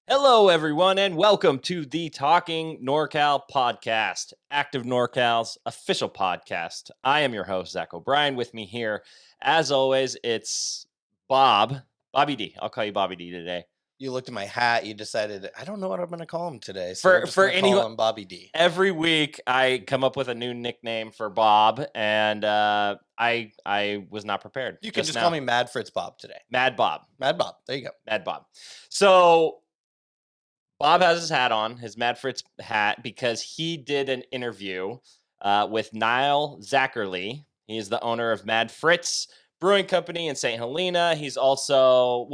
Hello, everyone, and welcome to the Talking NorCal podcast, Active NorCal's official podcast. I am your host, Zach O'Brien. With me here, as always, it's Bobby D. I'll call you Bobby D today. You looked at my hat. You decided, I don't know what I'm going to call him today. So For- we're just for going to call him Bobby D. Every week, I come up with a new nickname for Bob, and I was not prepared. You can just call me Mad Fritz Bob today. Mad Bob. Mad Bob. There you go. Mad Bob. So Bob has his hat on, his Mad Fritz hat, because he did an interview with Nile Zacherle. He is the owner of Mad Fritz Brewing Company in Saint Helena. He's also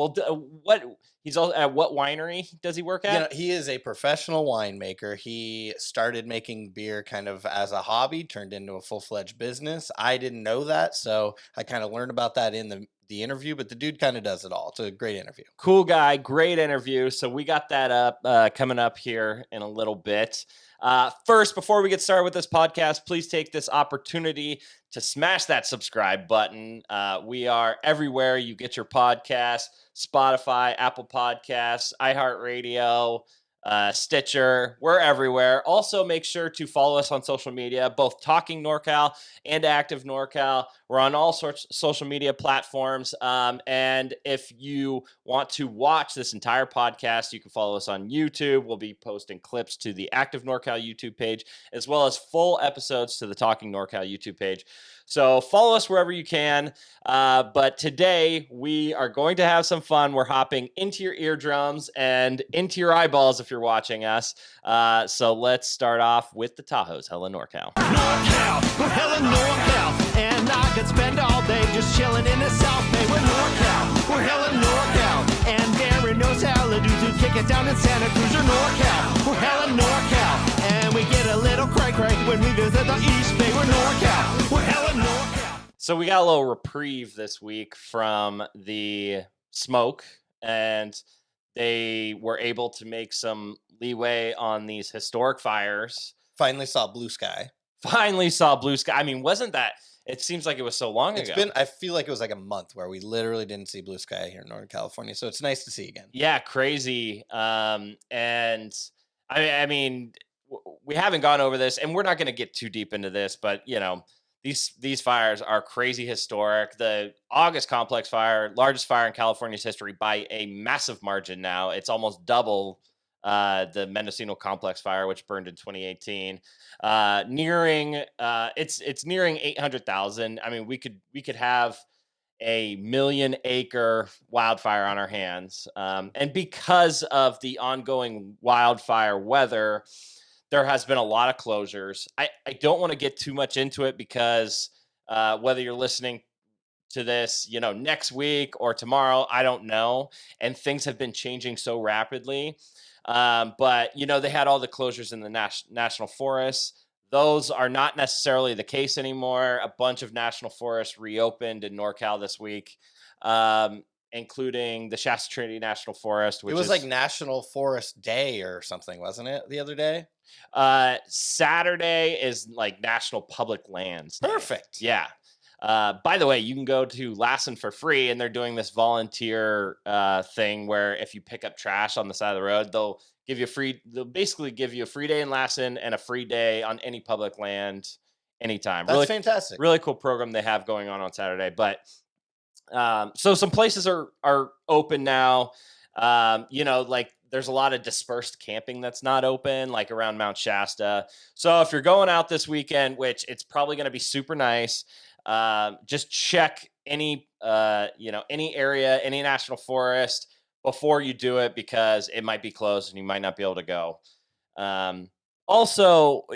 at what winery does he work at? He is a professional winemaker. He started making beer kind of as a hobby, turned into a full-fledged business. I didn't know that, so I kind of learned about that in the interview, but the dude kind of does it all. It's a great interview. Cool guy, great interview. So we got that up coming up here in a little bit. First, before we get started with this podcast, please take this opportunity to smash that subscribe button. We are everywhere you get your podcasts: Spotify, Apple Podcasts, iHeartRadio, Stitcher. We're everywhere. Also, make sure to follow us on social media, both Talking NorCal and Active NorCal. We're on all sorts of social media platforms. And if you want to watch this entire podcast, you can follow us on YouTube. We'll be posting clips to the Active NorCal YouTube page, as well as full episodes to the Talking NorCal YouTube page. So follow us wherever you can. But today we are going to have some fun. We're hopping into your eardrums and into your eyeballs if you're watching us. So let's start off with the Tahoe's Hella NorCal. NorCal, we're hella NorCal, and I could spend all day just chilling in the South Bay. We're NorCal, we're hella NorCal, and Darren knows how to do to kick it down in Santa Cruz. We're NorCal, we're hella NorCal, and we get a little cray-cray when we visit the East Bay. We're NorCal, we're hella NorCal. So we got a little reprieve this week from the smoke, and they were able to make some leeway on these historic fires. Finally saw blue sky. I mean, wasn't that? It seems like it was so long ago. I feel like it was like a month where we literally didn't see blue sky here in Northern California. So it's nice to see again. Yeah, crazy. And I mean, we haven't gone over this, and we're not going to get too deep into this, but these fires are crazy historic. The August Complex fire, largest fire in California's history by a massive margin now. It's almost double the Mendocino Complex fire, which burned in 2018. It's nearing 800,000. I mean, we could have a 1 million acre wildfire on our hands. And because of the ongoing wildfire weather, there has been a lot of closures. I don't want to get too much into it because whether you're listening to this, next week or tomorrow, I don't know. And things have been changing so rapidly. But they had all the closures in the national forests. Those are not necessarily the case anymore. A bunch of national forests reopened in NorCal this week, including the Shasta Trinity National Forest. Which it was like National Forest Day or something, wasn't it, the other day? Saturday is like National Public Lands Day. Perfect. Yeah. By the way, you can go to Lassen for free, and they're doing this volunteer thing where if you pick up trash on the side of the road, they'll basically give you a free day in Lassen and a free day on any public land anytime. That's fantastic. Really cool program they have going on Saturday. But so some places are open now. Like there's a lot of dispersed camping that's not open, like around Mount Shasta. So if you're going out this weekend, which it's probably going to be super nice, just check any area, any national forest before you do it, because it might be closed and you might not be able to go. Also,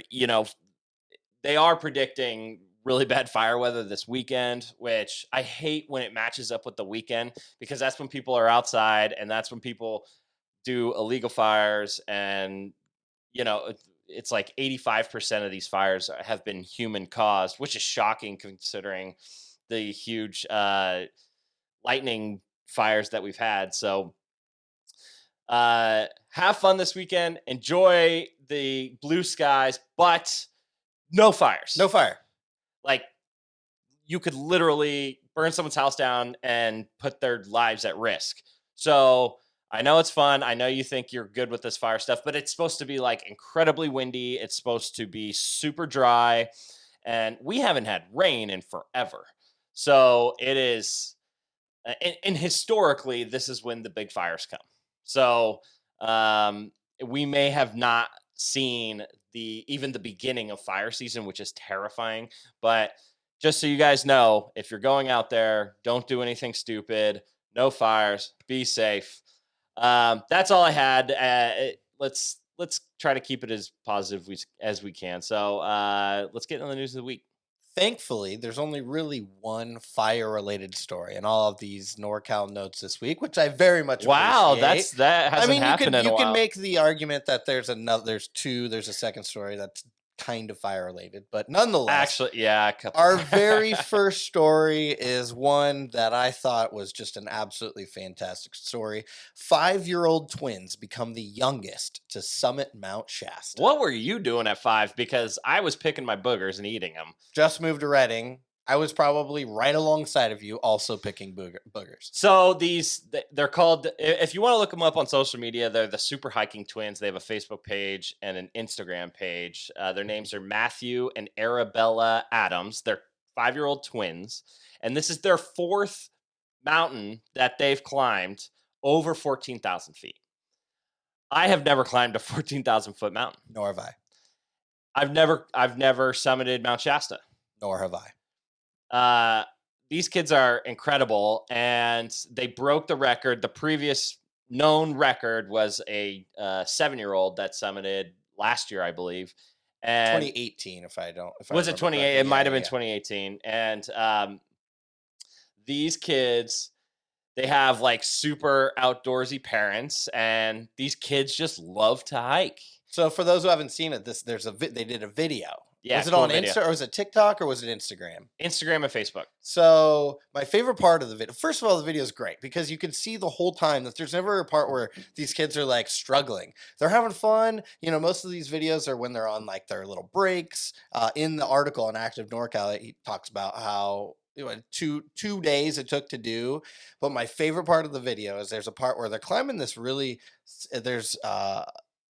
they are predicting really bad fire weather this weekend, which I hate when it matches up with the weekend, because that's when people are outside and that's when people do illegal fires. And, it's like 85% of these fires have been human caused, which is shocking considering the huge lightning fires that we've had. So have fun this weekend. Enjoy the blue skies, but no fires. No fire. Like, you could literally burn someone's house down and put their lives at risk. So I know it's fun. I know you think you're good with this fire stuff, but it's supposed to be like incredibly windy. It's supposed to be super dry, and we haven't had rain in forever. So it is, and historically, this is when the big fires come. So um, we may have not seen even the beginning of fire season, which is terrifying. But just so you guys know, if you're going out there, don't do anything stupid. No fires. Be safe. That's all I had. Let's try to keep it as positive as we can. So let's get into the news of the week. Thankfully, there's only really one fire-related story in all of these NorCal notes this week, which I very much Wow, appreciate. that hasn't happened in a You while. can make the argument that there's a second story that's kind of fire-related, but nonetheless, Actually, yeah, a couple. our very first story is one that I thought was just an absolutely fantastic story. 5-year-old twins become the youngest to summit Mount Shasta. What were you doing at 5? Because I was picking my boogers and eating them. Just moved to Reading. I was probably right alongside of you, also picking boogers. So they're called, if you want to look them up on social media, they're the Super Hiking Twins. They have a Facebook page and an Instagram page. Their names are Matthew and Arabella Adams. They're 5-year-old twins. And this is their 4th mountain that they've climbed over 14,000 feet. I have never climbed a 14,000 foot mountain. Nor have I. I've never summited Mount Shasta. Nor have I. These kids are incredible, and they broke the record. The previous known record was a 7-year-old that summited last year, I believe. And 2018, was it 28? It might have been 2018. And these kids, they have like super outdoorsy parents, and these kids just love to hike. So for those who haven't seen it, they did a video. Yeah, was it cool on video. Insta or was it TikTok or was it Instagram? Instagram and Facebook. So my favorite part of the video, first of all, the video is great because you can see the whole time that there's never a part where these kids are like struggling. They're having fun. You know, most of these videos are when they're on like their little breaks. In the article on Active NorCal, he talks about how two days it took to do. But my favorite part of the video is there's a part where they're climbing this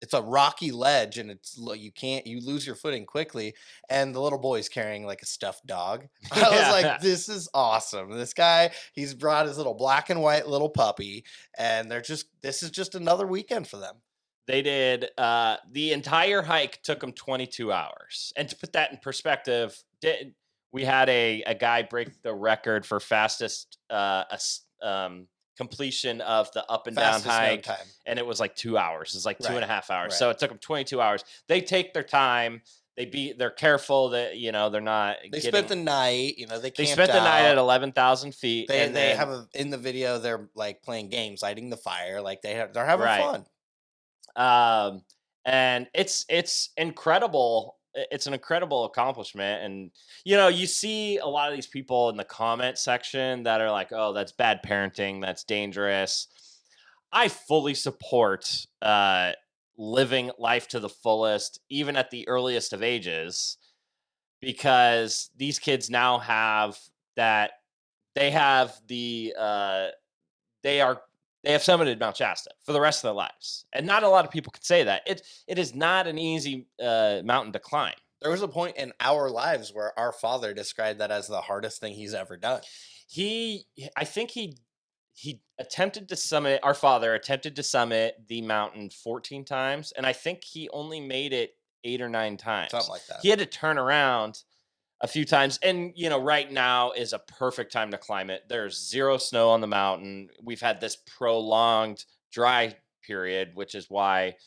it's a rocky ledge and you lose your footing quickly, and the little boy's carrying like a stuffed dog. I was like, this is awesome. This guy, he's brought his little black and white little puppy, and this is just another weekend for them. They did the entire hike took them 22 hours. And to put that in perspective, we had a guy break the record for fastest completion of the up and down hike, and it was like 2 hours. It's like 2.5 hours. Right. So it took them 22 hours. They take their time. They're careful that they're not. They spent the night. They spent the night at 11,000 feet. They have in the video. They're like playing games, lighting the fire. Like they're having fun. And it's incredible. It's an incredible accomplishment. And, you see a lot of these people in the comment section that are like, oh, that's bad parenting. That's dangerous. I fully support living life to the fullest, even at the earliest of ages, because these kids now have that. They have they have summited Mount Shasta for the rest of their lives. And not a lot of people could say that. It is not an easy mountain to climb. There was a point in our lives where our father described that as the hardest thing he's ever done. I think he attempted to summit, our father attempted to summit the mountain 14 times. And I think he only made it 8 or 9 times. Something like that. He had to turn around a few times. And, right now is a perfect time to climb it. There's 0 snow on the mountain. We've had this prolonged dry period, which is why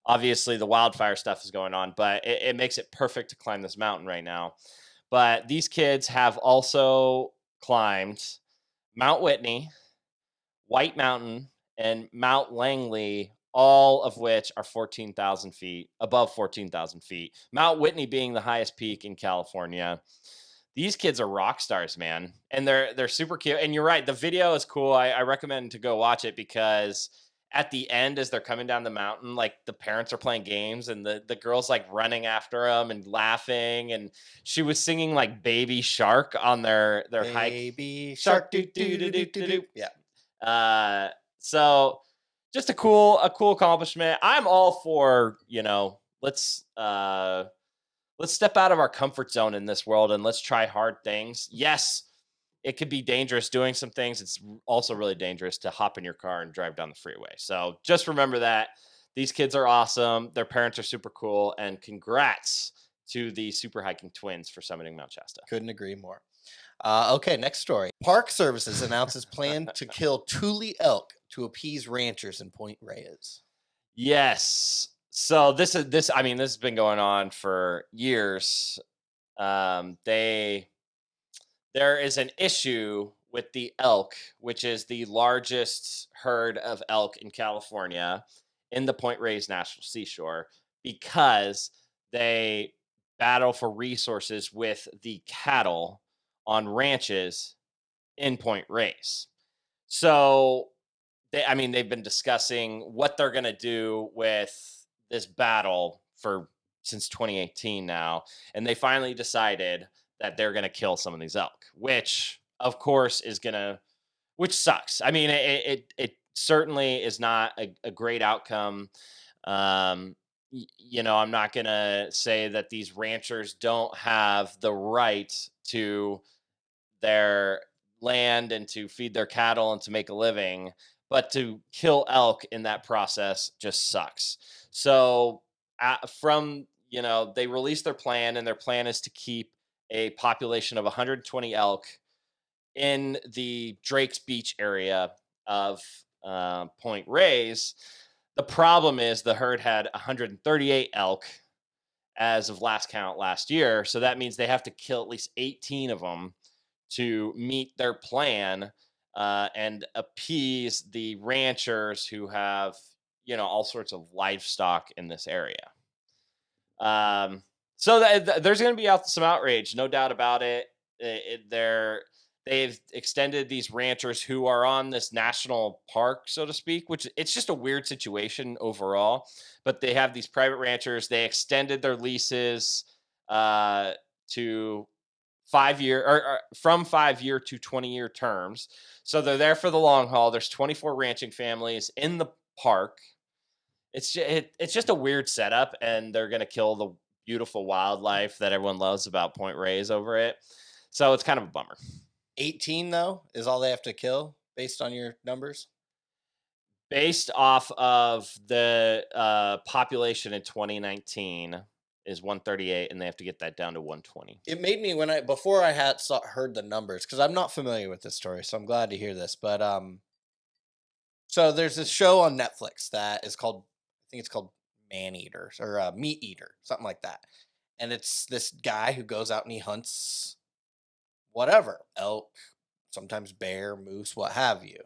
obviously the wildfire stuff is going on, but it makes it perfect to climb this mountain right now. But these kids have also climbed Mount Whitney, White Mountain, and Mount Langley, all of which are 14,000 feet, above 14,000 feet. Mount Whitney being the highest peak in California. These kids are rock stars, man. And they're super cute. And you're right, the video is cool. I recommend to go watch it because at the end, as they're coming down the mountain, like the parents are playing games and the girl's like running after them and laughing. And she was singing like Baby Shark on their hike. Baby Shark, do do do do do do. Yeah. So just a cool accomplishment. I'm all for, let's step out of our comfort zone in this world and let's try hard things. Yes, it could be dangerous doing some things. It's also really dangerous to hop in your car and drive down the freeway. So just remember that these kids are awesome. Their parents are super cool, and congrats to the super hiking twins for summiting Mount Shasta. Couldn't agree more. Okay, next story. Park Services announces plan to kill Tule Elk to appease ranchers in Point Reyes. Yes. So this has been going on for years. There is an issue with the elk, which is the largest herd of elk in California in the Point Reyes National Seashore, because they battle for resources with the cattle on ranches in Point Reyes. So they've been discussing what they're going to do with this battle since 2018 now, and they finally decided that they're going to kill some of these elk, which of course which sucks. I mean, it certainly is not a great outcome. I'm not going to say that these ranchers don't have the right to their land and to feed their cattle and to make a living, but to kill elk in that process just sucks. So they released their plan, and their plan is to keep a population of 120 elk in the Drake's Beach area of Point Reyes. The problem is the herd had 138 elk as of last count last year. So that means they have to kill at least 18 of them to meet their plan and appease the ranchers who have, all sorts of livestock in this area. So there's going to be some outrage, no doubt about it. They've extended these ranchers who are on this national park, so to speak, which it's just a weird situation overall. But they have these private ranchers. They extended their leases to 5-year or from 5-year to 20-year terms. So they're there for the long haul. There's 24 ranching families in the park. It's just a weird setup, and they're going to kill the beautiful wildlife that everyone loves about Point Reyes over it. So it's kind of a bummer. 18 though is all they have to kill based on your numbers? Based off of the population in 2019 is 138, and they have to get that down to 120. It made me before I had heard the numbers, because I'm not familiar with this story, so I'm glad to hear this. But so there's this show on Netflix that is called, I think it's called Man Eater or Meat Eater, something like that. And it's this guy who goes out and he hunts whatever, elk, sometimes bear, moose, what have you.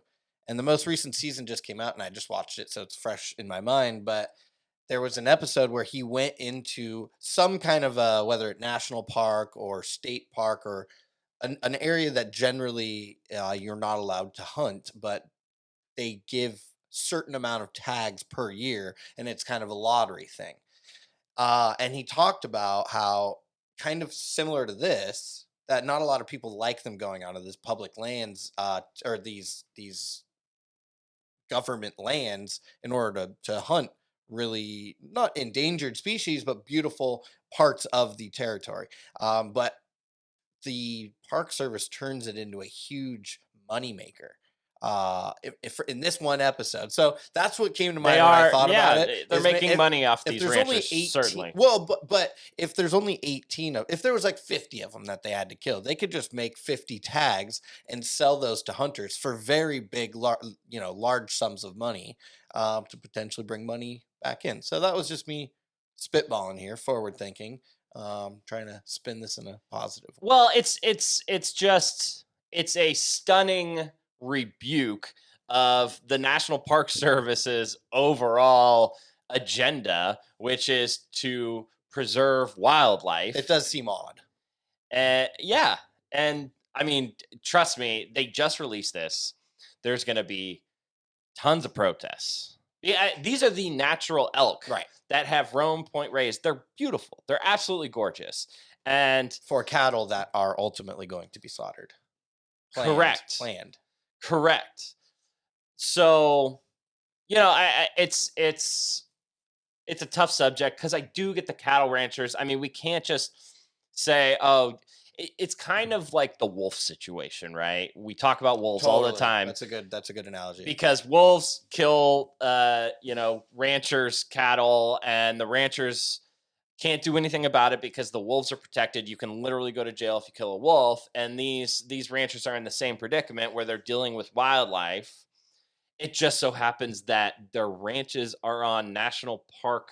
And the most recent season just came out, and I just watched it, so it's fresh in my mind. But there was an episode where he went into some kind of whether it national park or state park or an area that generally you're not allowed to hunt, but they give certain amount of tags per year, and it's kind of a lottery thing. And he talked about how, kind of similar to this, that not a lot of people like them going out of this public lands or these government lands in order to hunt really not endangered species, but beautiful parts of the territory. But the Park Service turns it into a huge moneymaker. If in this one episode, so that's what came to mind when I thought about it. They're making money off these ranchers, only 18, certainly. Well, but if there's only 18 if there was like 50 of them that they had to kill, they could just make 50 tags and sell those to hunters for very big, large sums of money to potentially bring money back in. So that was just me spitballing here, forward thinking, trying to spin this in a positive way. Well, it's a stunning rebuke of the National Park Service's overall agenda, which is to preserve wildlife. It does seem odd. Yeah. And I mean, trust me, they just released this. There's going to be tons of protests. Yeah, these are the natural elk, right, that have roamed Point Reyes. They're beautiful. They're absolutely gorgeous. And for cattle that are ultimately going to be slaughtered. Planned. Correct. So, It's a tough subject because I do get the cattle ranchers. I mean, we can't just say, oh, it's kind of like the wolf situation, right? We talk about wolves all the Totally. time That's a good analogy. because wolves kill, ranchers' cattle, and the ranchers can't do anything about it because the wolves are protected. You can literally go to jail if you kill a wolf, and these ranchers are in the same predicament where they're dealing with wildlife. It just so happens that their ranches are on national park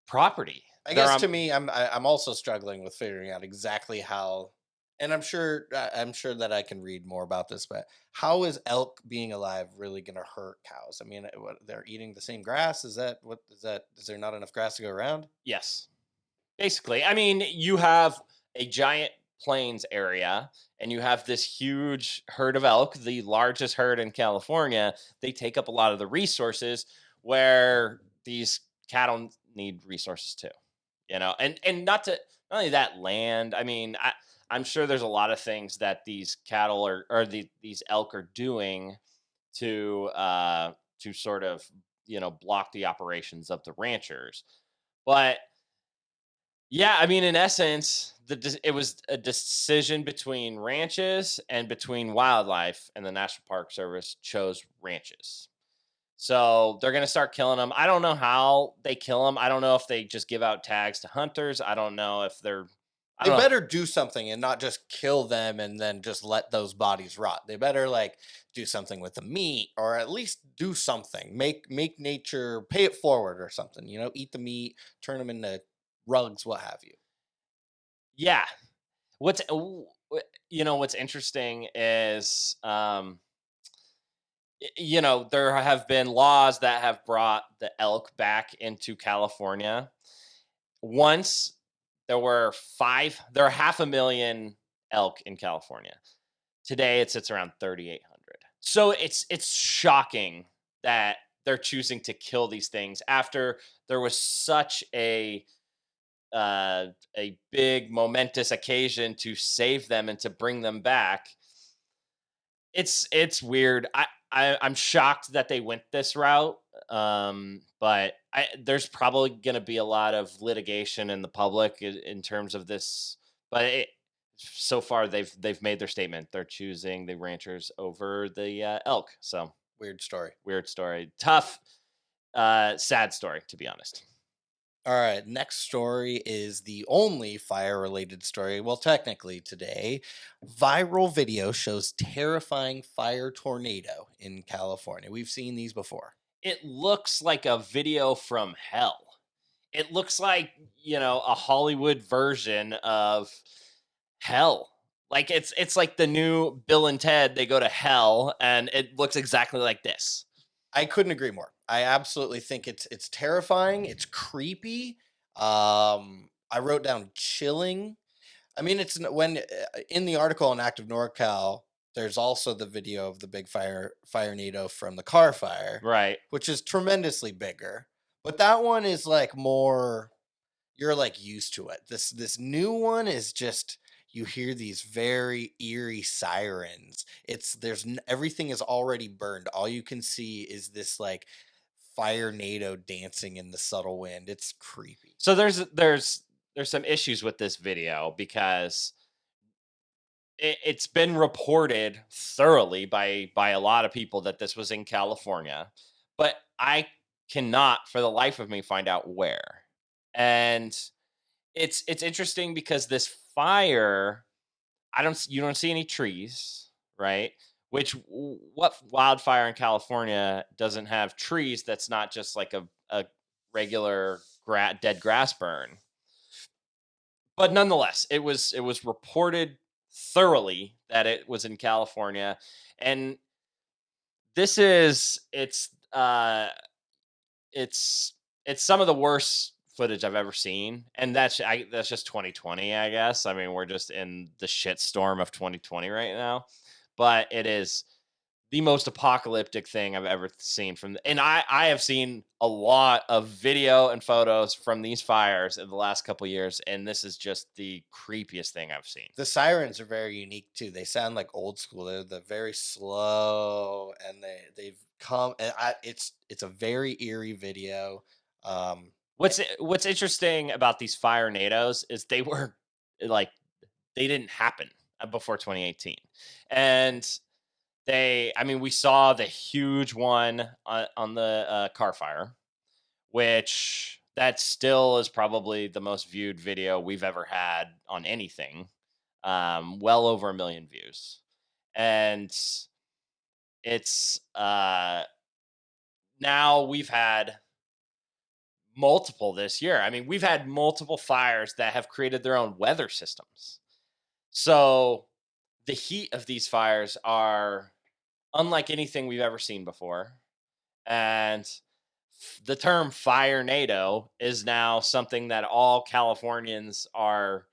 property. I They're guess on to me, I'm also struggling with figuring out exactly how, and I'm sure that I can read more about this, but how is elk being alive really going to hurt cows? I mean, they're eating the same grass. Is that what is that? Is there not enough grass to go around? Yes. Basically, I mean, you have a giant plains area and you have this huge herd of elk, the largest herd in California. They take up a lot of the resources where these cattle need resources too. And not only that land. I mean, I'm sure there's a lot of things that these cattle these elk are doing to sort of block the operations of the ranchers. But yeah, I mean, in essence, it was a decision between ranches and between wildlife, and the National Park Service chose ranches. So they're going to start killing them. I don't know how they kill them. I don't know if they just give out tags to hunters. I don't know if I They don't know. better do something and not just kill them and then just let those bodies rot. They better like do something with the meat, or at least do something. Make nature pay it forward or something. Eat the meat, turn them into rugs, what have you. Yeah. What's interesting is, there have been laws that have brought the elk back into California. Once there are 500,000 elk in California. Today it sits around 3,800. So it's shocking that they're choosing to kill these things after there was such a big momentous occasion to save them and to bring them back. It's weird. I'm shocked that they went this route. But there's probably going to be a lot of litigation in the public in terms of this. But so far they've made their statement. They're choosing the ranchers over the elk. So Weird story. weird story, tough, sad story, to be honest. All right, next story is the only fire related story. Well, technically, today, viral video shows terrifying fire tornado in California. We've seen these before. It looks like a video from hell. It looks like, a Hollywood version of hell. Like it's like the new Bill and Ted, they go to hell, and it looks exactly like this. I couldn't agree more. I absolutely think it's terrifying. It's creepy. I wrote down chilling. I mean, when in the article on Active NorCal, there's also the video of the big fire NATO from the car fire, Right. which is tremendously bigger. But that one is like more, you're like used to it. This new one is just, you hear these very eerie sirens. Everything is already burned. All you can see is this like fire NATO dancing in the subtle wind. It's creepy. So there's some issues with this video because it's been reported thoroughly by a lot of people that this was in California, but I cannot for the life of me find out where. And it's interesting because this fire, you don't see any trees, right? What wildfire in California doesn't have trees? That's not just like a regular dead grass burn. But nonetheless, it was reported thoroughly that it was in California, and this is it's some of the worst footage I've ever seen, and that's just 2020, I guess. I mean, we're just in the shit storm of 2020 right now, but it is the most apocalyptic thing I've ever seen and I have seen a lot of video and photos from these fires in the last couple years, and this is just the creepiest thing I've seen. The sirens are very unique too. They sound like old school. They're very slow, and they've come. And it's a very eerie video. Um, What's interesting about these fire nados is they were like they didn't happen before 2018, and I mean, we saw the huge one on the car fire, which that still is probably the most viewed video we've ever had on anything. Well over 1 million views. And it's now we've had multiple this year. I mean, we've had multiple fires that have created their own weather systems. So the heat of these fires are unlike anything we've ever seen before. And the term fire NATO is now something that all Californians are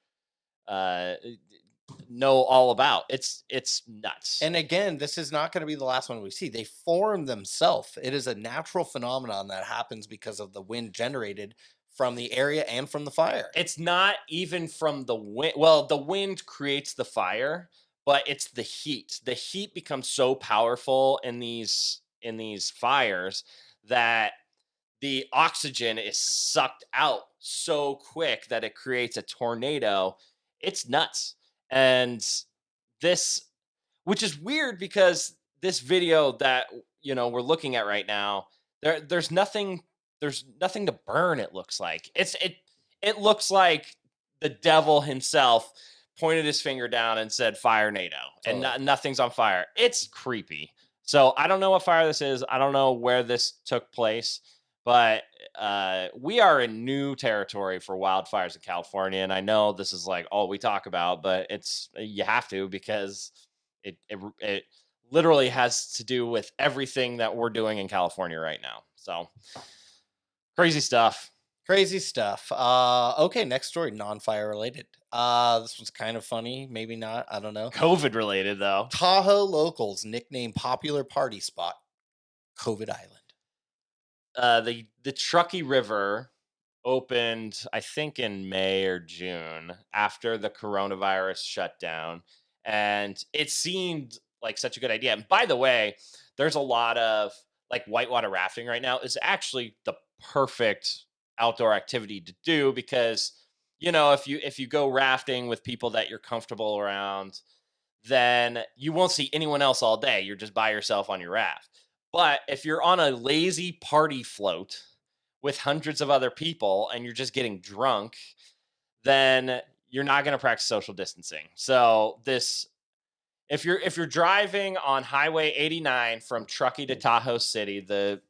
know all about. It's nuts. and again, this is not going to be the last one we see. They form themselves. It is a natural phenomenon that happens because of the wind generated from the area and from the fire. It's not even from the wind. Well, the wind creates the fire, but it's the heat. The heat becomes so powerful in these fires that the oxygen is sucked out so quick that it creates a tornado. It's nuts. And this, which is weird because this video that we're looking at right now, there's nothing to burn. It looks like it looks like the devil himself pointed his finger down and said fire NATO, and nothing's on fire. It's creepy. So I don't know what fire this is. I don't know where this took place, but we are in new territory for wildfires in California. And I know this is like all we talk about, but you have to, because it literally has to do with everything that we're doing in California right now. So crazy stuff. Crazy stuff. Okay, next story, non-fire related. This one's kind of funny, maybe not. I don't know. COVID related though. Tahoe locals nickname popular party spot COVID Island. The Truckee River opened, I think, in May or June after the coronavirus shutdown, and it seemed like such a good idea. And by the way, there's a lot of like whitewater rafting right now is actually the perfect outdoor activity to do, because if you go rafting with people that you're comfortable around, then you won't see anyone else all day. You're just by yourself on your raft. But if you're on a lazy party float with hundreds of other people and you're just getting drunk, then you're not going to practice social distancing. So if you're driving on Highway 89 from Truckee to Tahoe City, the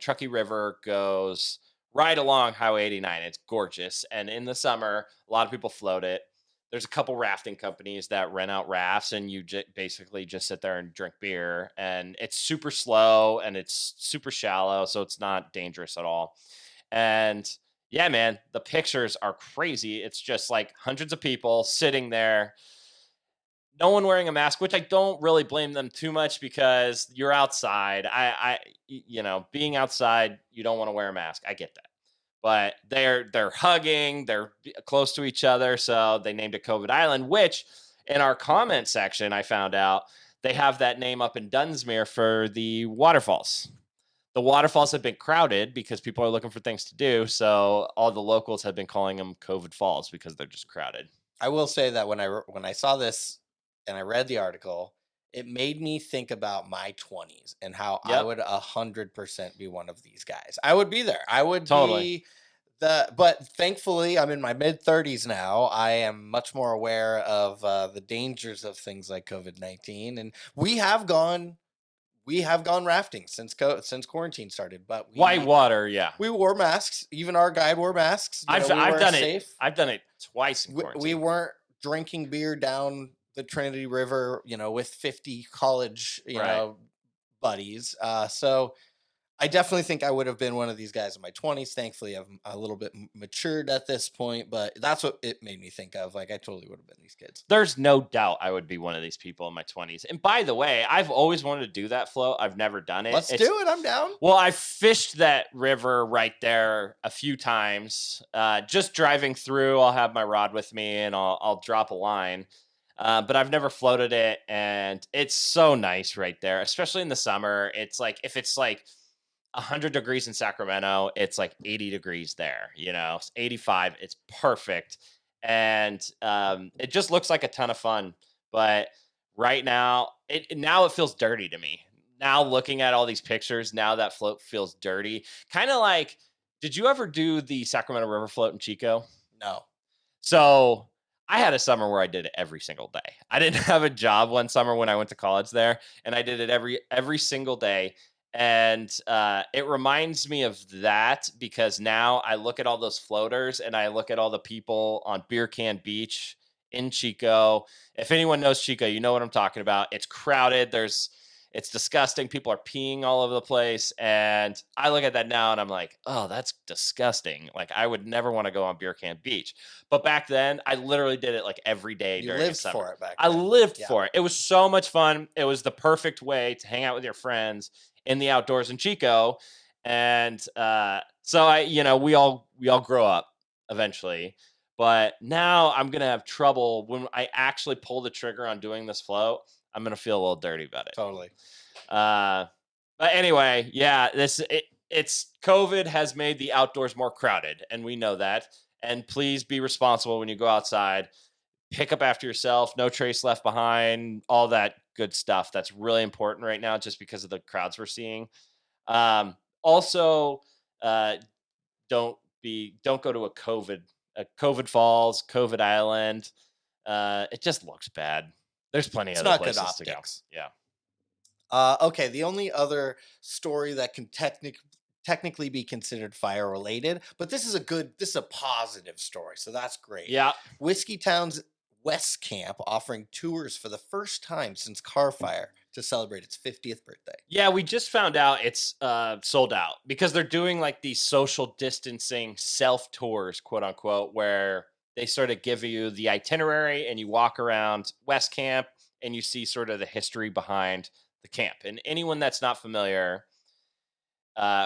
Truckee River goes right along Highway 89. It's gorgeous. And in the summer, a lot of people float it. There's a couple rafting companies that rent out rafts, and you basically just sit there and drink beer. And it's super slow and it's super shallow, so it's not dangerous at all. And yeah, man, the pictures are crazy. It's just like hundreds of people sitting there, no one wearing a mask, which I don't really blame them too much, because you're outside. Being outside, you don't want to wear a mask. I get that. But they're hugging, they're close to each other, so they named it COVID Island, which in our comment section, I found out they have that name up in Dunsmuir for the waterfalls. The waterfalls have been crowded because people are looking for things to do, so all the locals have been calling them COVID Falls because they're just crowded. I will say that when I saw this and I read the article, it made me think about my 20s and how I would 100% be one of these guys. I would be there. I would totally be but thankfully I'm in my mid 30s now. I am much more aware of the dangers of things like COVID-19, and we have gone rafting since quarantine started. But whitewater, yeah, we wore masks. Even our guide wore masks. I've done it. I've done it twice in quarantine. We weren't drinking beer down the Trinity River, with 50 college, buddies. So I definitely think I would have been one of these guys in my 20s. Thankfully, I'm a little bit matured at this point, but that's what it made me think of. Like, I totally would have been these kids. There's no doubt I would be one of these people in my 20s. And by the way, I've always wanted to do that float. I've never done it. Let's do it. I'm down. Well, I fished that river right there a few times. Just driving through, I'll have my rod with me and I'll drop a line. But I've never floated it, and it's so nice right there, especially in the summer. It's like if it's like 100 degrees in Sacramento, it's like 80 degrees there. It's 85. It's perfect, and it just looks like a ton of fun. But right now, it feels dirty to me. Now looking at all these pictures, now that float feels dirty. Kind of like, did you ever do the Sacramento River float in Chico? No. So I had a summer where I did it every single day. I didn't have a job one summer when I went to college there, and I did it every single day. And it reminds me of that because now I look at all those floaters and I look at all the people on Beer Can Beach in Chico. If anyone knows Chico, you know what I'm talking about. It's crowded. It's disgusting. People are peeing all over the place. And I look at that now and I'm like, oh, that's disgusting. Like, I would never want to go on Beer Can Beach. But back then, I literally did it like every day You during the lived summer. for it back I then. lived Yeah. for it. It was so much fun. It was the perfect way to hang out with your friends in the outdoors in Chico. And so we all grow up eventually. But now I'm going to have trouble when I actually pull the trigger on doing this float. I'm going to feel a little dirty about it. Totally. But anyway, yeah, it's COVID has made the outdoors more crowded, and we know that. And please be responsible when you go outside. Pick up after yourself. No trace left behind. All that good stuff. That's really important right now, just because of the crowds we're seeing. Also, uh, don't go to a COVID Falls, COVID Island. It just looks bad. There's plenty of It's other not good places to go. optics. Yeah. Okay, the only other story that can technically be considered fire related, but this is a positive story, so that's great. Yeah. Whiskeytown's West Camp offering tours for the first time since Car Fire to celebrate its 50th birthday. Yeah, we just found out it's sold out because they're doing like these social distancing self tours, quote unquote, where they sort of give you the itinerary and you walk around West Camp and you see sort of the history behind the camp. And anyone that's not familiar,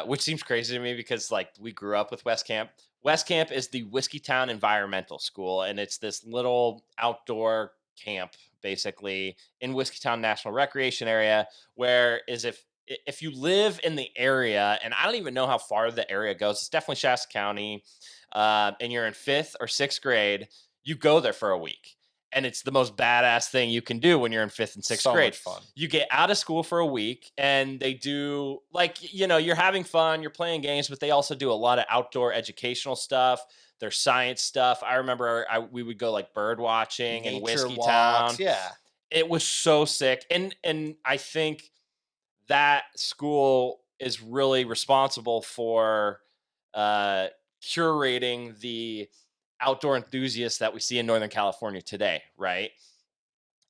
which seems crazy to me because like we grew up with West Camp. West Camp is the Whiskeytown Environmental School, and it's this little outdoor camp basically in Whiskeytown National Recreation Area. Where is if you live in the area, and I don't even know how far the area goes. It's definitely Shasta County, and you're in 5th or 6th grade. You go there for a week. And it's the most badass thing you can do when you're in 5th and 6th So grade. much fun. You get out of school for a week and they do you're having fun, you're playing games, but they also do a lot of outdoor educational stuff. There's science stuff. I remember we would go like bird watching in Nature Whiskeytown. walks, yeah. It was so sick. And I think that school is really responsible for curating the outdoor enthusiasts that we see in Northern California today, right?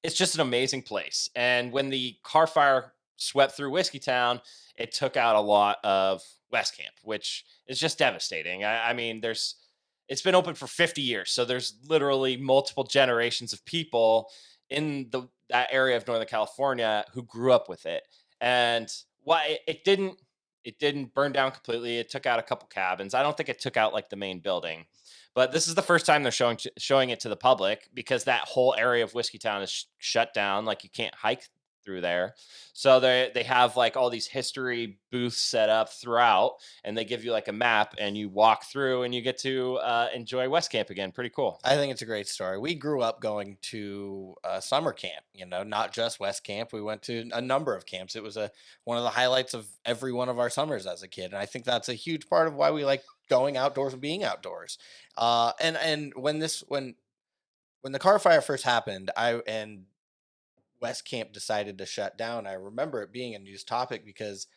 It's just an amazing place. And when the Car Fire swept through Whiskeytown, it took out a lot of West Camp, which is just devastating. I mean, it's been open for 50 years. So there's literally multiple generations of people in that area of Northern California who grew up with it. And why it didn't burn down completely. It took out a couple cabins. I don't think it took out like the main building. But this is the first time they're showing it to the public because that whole area of Whiskeytown is shut down. Like you can't hike through there. So they have like all these history booths set up throughout, and they give you like a map and you walk through and you get to enjoy West Camp again. Pretty cool. I think it's a great story. We grew up going to summer camp, not just West Camp. We went to a number of camps. It was one of the highlights of every one of our summers as a kid. And I think that's a huge part of why we like going outdoors and being outdoors. And when the Car Fire first happened, and West Camp decided to shut down, I remember it being a news topic because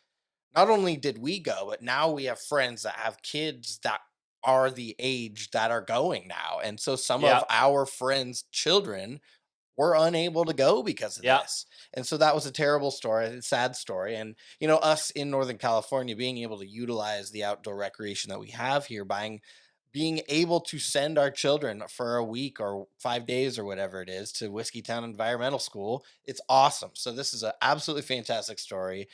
not only did we go, but now we have friends that have kids that are the age that are going now. And so some of our friends' children were unable to go because of this. And so that was a terrible story, a sad story. And, you know, us in Northern California being able to utilize the outdoor recreation that we have here, being able to send our children for a week or 5 days or whatever it is to Whiskeytown Environmental School, it's awesome. So this is an absolutely fantastic story.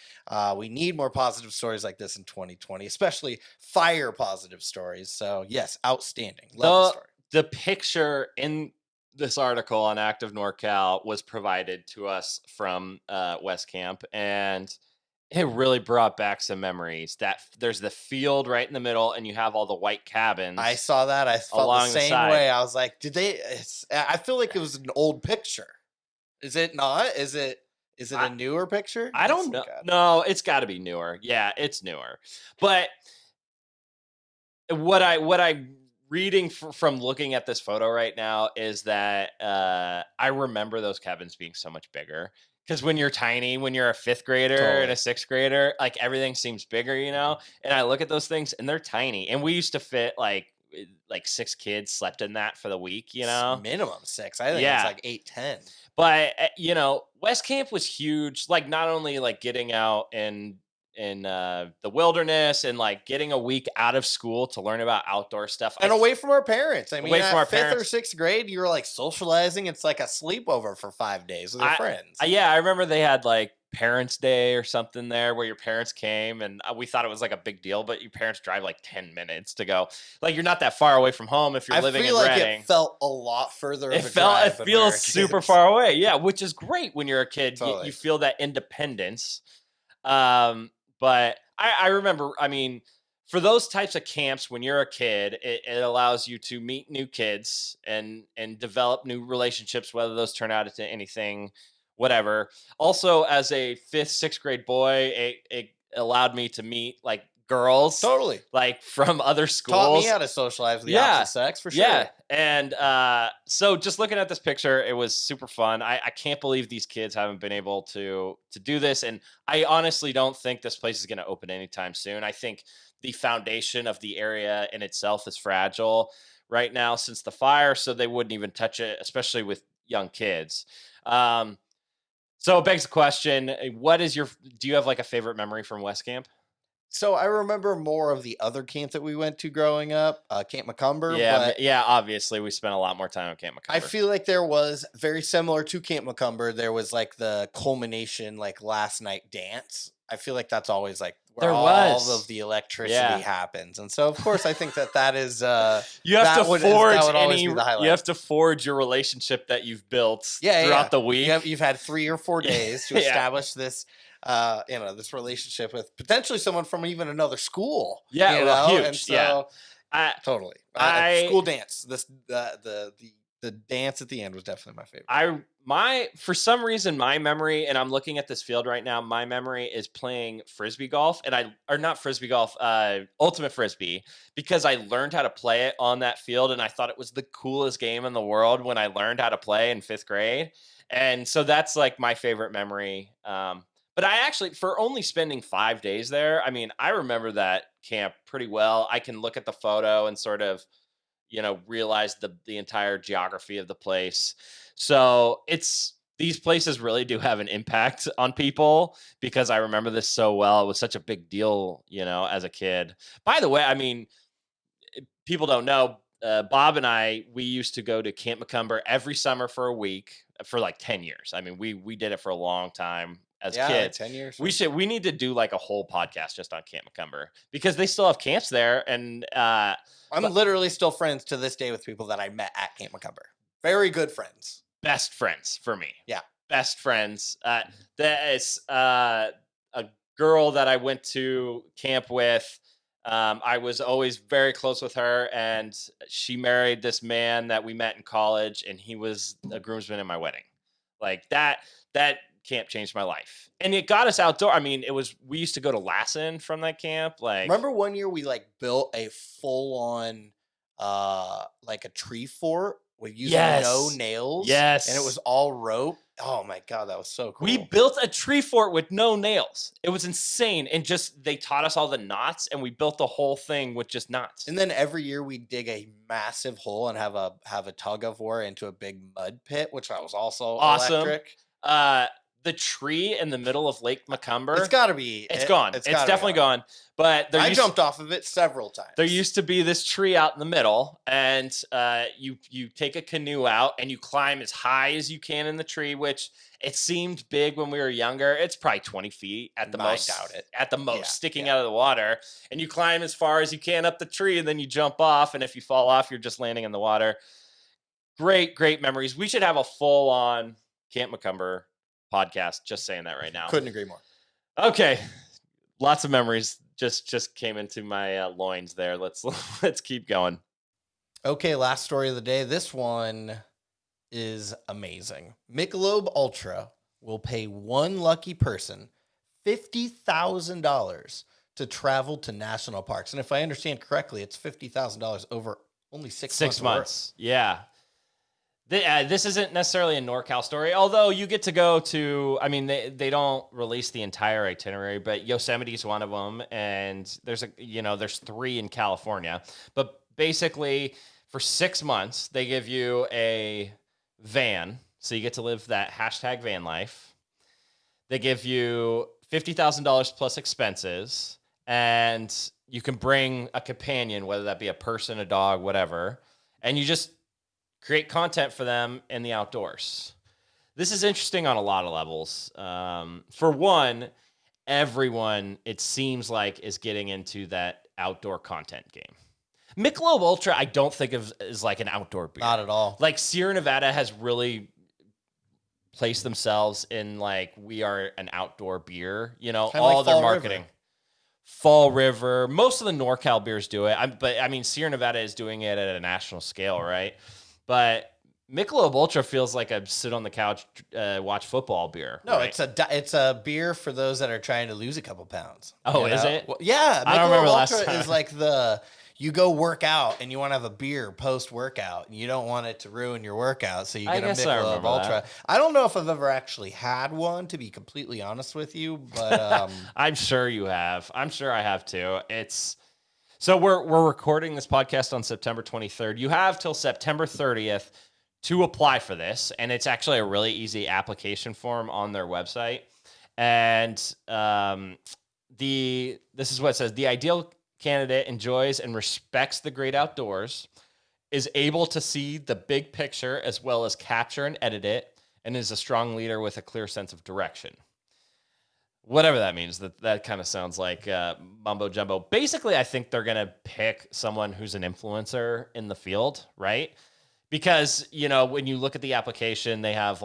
We need more positive stories like this in 2020, especially fire positive stories. So yes, outstanding. Love the story. The picture in this article on Active NorCal was provided to us from West Camp, and it really brought back some memories. That there's the field right in the middle, and you have all the white cabins. I saw that. I felt the same way. I was like, I feel like it was an old picture. Is it not? Is it a newer picture? I don't know. No, it's got to be newer. Yeah, it's newer. But what I reading from looking at this photo right now is that I remember those cabins being so much bigger. Because when you're tiny, when you're a 5th grader and a 6th grader, like everything seems bigger, you know? And I look at those things and they're tiny. And we used to fit like 6 kids slept in that for the week, you know? Minimum 6. I think it's like 8, 10. But, you know, West Camp was huge. Like not only like getting out and in the wilderness and like getting a week out of school to learn about outdoor stuff and away from our parents. I mean, away from our 5th or 6th grade, you were like socializing. It's like a sleepover for 5 days with your friends. Yeah, I remember they had like Parents' Day or something there where your parents came, and we thought it was like a big deal, but your parents drive like 10 minutes to go. Like you're not that far away from home if you're living in Redding. I feel like it felt a lot further. It feels super far away. Yeah, which is great when you're a kid. Totally. You feel that independence. But I remember, I mean, for those types of camps, when you're a kid, it allows you to meet new kids and develop new relationships, whether those turn out into anything, whatever. Also, as a 5th, 6th grade boy, it allowed me to meet like girls. Totally. Like from other schools. Taught me how to socialize with the opposite sex, for sure. Yeah. And so just looking at this picture, it was super fun. I can't believe these kids haven't been able to do this. And I honestly don't think this place is going to open anytime soon. I think the foundation of the area in itself is fragile right now since the fire. So they wouldn't even touch it, especially with young kids. So it begs the question, do you have like a favorite memory from West Camp? So I remember more of the other camp that we went to growing up, Camp McCumber. Yeah, obviously we spent a lot more time at Camp McCumber. I feel like there was very similar to Camp McCumber. There was like the culmination, like last night dance. I feel like that's always like where all of the electricity happens. And so, of course, I think that is you have to forge your relationship that you've built throughout the week. You've had 3 or 4 days to establish this. This relationship with potentially someone from even another school. Yeah, huge. And so, totally. School dance. The dance at the end was definitely my favorite. For some reason, my memory, and I'm looking at this field right now, my memory is playing frisbee golf, ultimate frisbee, because I learned how to play it on that field, and I thought it was the coolest game in the world when I learned how to play in 5th grade, and so that's like my favorite memory. But I actually, for only spending 5 days there, I mean, I remember that camp pretty well. I can look at the photo and sort of, realize the entire geography of the place. So these places really do have an impact on people because I remember this so well. It was such a big deal, as a kid. By the way, I mean, people don't know, Bob and we used to go to Camp McCumber every summer for a week for like 10 years. I mean, we did it for a long time. As kids, 10 years. We need to do like a whole podcast just on Camp McCumber because they still have camps there. And I'm literally still friends to this day with people that I met at Camp McCumber. Very good friends. Best friends for me. Yeah. Best friends. That is a girl that I went to camp with. I was always very close with her, and she married this man that we met in college, and he was a groomsman in my wedding. Like that camp changed my life, and it got us outdoor. I mean, we used to go to Lassen from that camp. Like, remember one year we like built a full on like a tree fort with using no nails. Yes. And it was all rope. Oh my God, that was so cool. We built a tree fort with no nails. It was insane. And just they taught us all the knots, and we built the whole thing with just knots. And then every year we dig a massive hole and have a tug of war into a big mud pit, which was also awesome. electric. The tree in the middle of Lake Macumber. It's got to be. It's gone. It's definitely gone. But I jumped off of it several times. There used to be this tree out in the middle, and you take a canoe out and you climb as high as you can in the tree, which it seemed big when we were younger. It's probably 20 feet at the most. I doubt it. At the most, sticking out of the water. And you climb as far as you can up the tree, and then you jump off. And if you fall off, you're just landing in the water. Great, great memories. We should have a full-on Camp Macumber podcast. Just saying that right now. Couldn't agree more. Okay. Lots of memories just came into my loins there. Let's keep going. Okay, last story of the day. This one is amazing. Michelob Ultra will pay one lucky person $50,000 to travel to national parks. And if I understand correctly, it's $50,000 over only 6 months. Yeah. This isn't necessarily a NorCal story, although you get to go to, I mean, they don't release the entire itinerary, but Yosemite is one of them. And there's there's 3 in California, but basically for 6 months, they give you a van. So you get to live that hashtag van life. They give you $50,000 plus expenses, and you can bring a companion, whether that be a person, a dog, whatever. And you just create content for them in the outdoors. This is interesting on a lot of levels. For one, everyone, it seems like, is getting into that outdoor content game. Michelob Ultra, I don't think of as like an outdoor beer. Not at all. Like Sierra Nevada has really placed themselves in like, we are an outdoor beer, all like their marketing. River. Fall River. Most of the NorCal beers do it. But Sierra Nevada is doing it at a national scale, right? But Michelob Ultra feels like a sit on the couch, watch football beer. No, right? it's a beer for those that are trying to lose a couple pounds. Oh, is it? Well, yeah, I don't remember Ultra last time. is like you go work out and you want to have a beer post workout and you don't want it to ruin your workout, so you get a Michelob Ultra. That. I don't know if I've ever actually had one, to be completely honest with you, but I'm sure you have. I'm sure I have too. So we're recording this podcast on September 23rd. You have till September 30th to apply for this, and it's actually a really easy application form on their website. And this is what it says: the ideal candidate enjoys and respects the great outdoors, is able to see the big picture as well as capture and edit it, and is a strong leader with a clear sense of direction. Whatever that means, that kind of sounds like mumbo jumbo. Basically, I think they're going to pick someone who's an influencer in the field, right? Because, when you look at the application, they have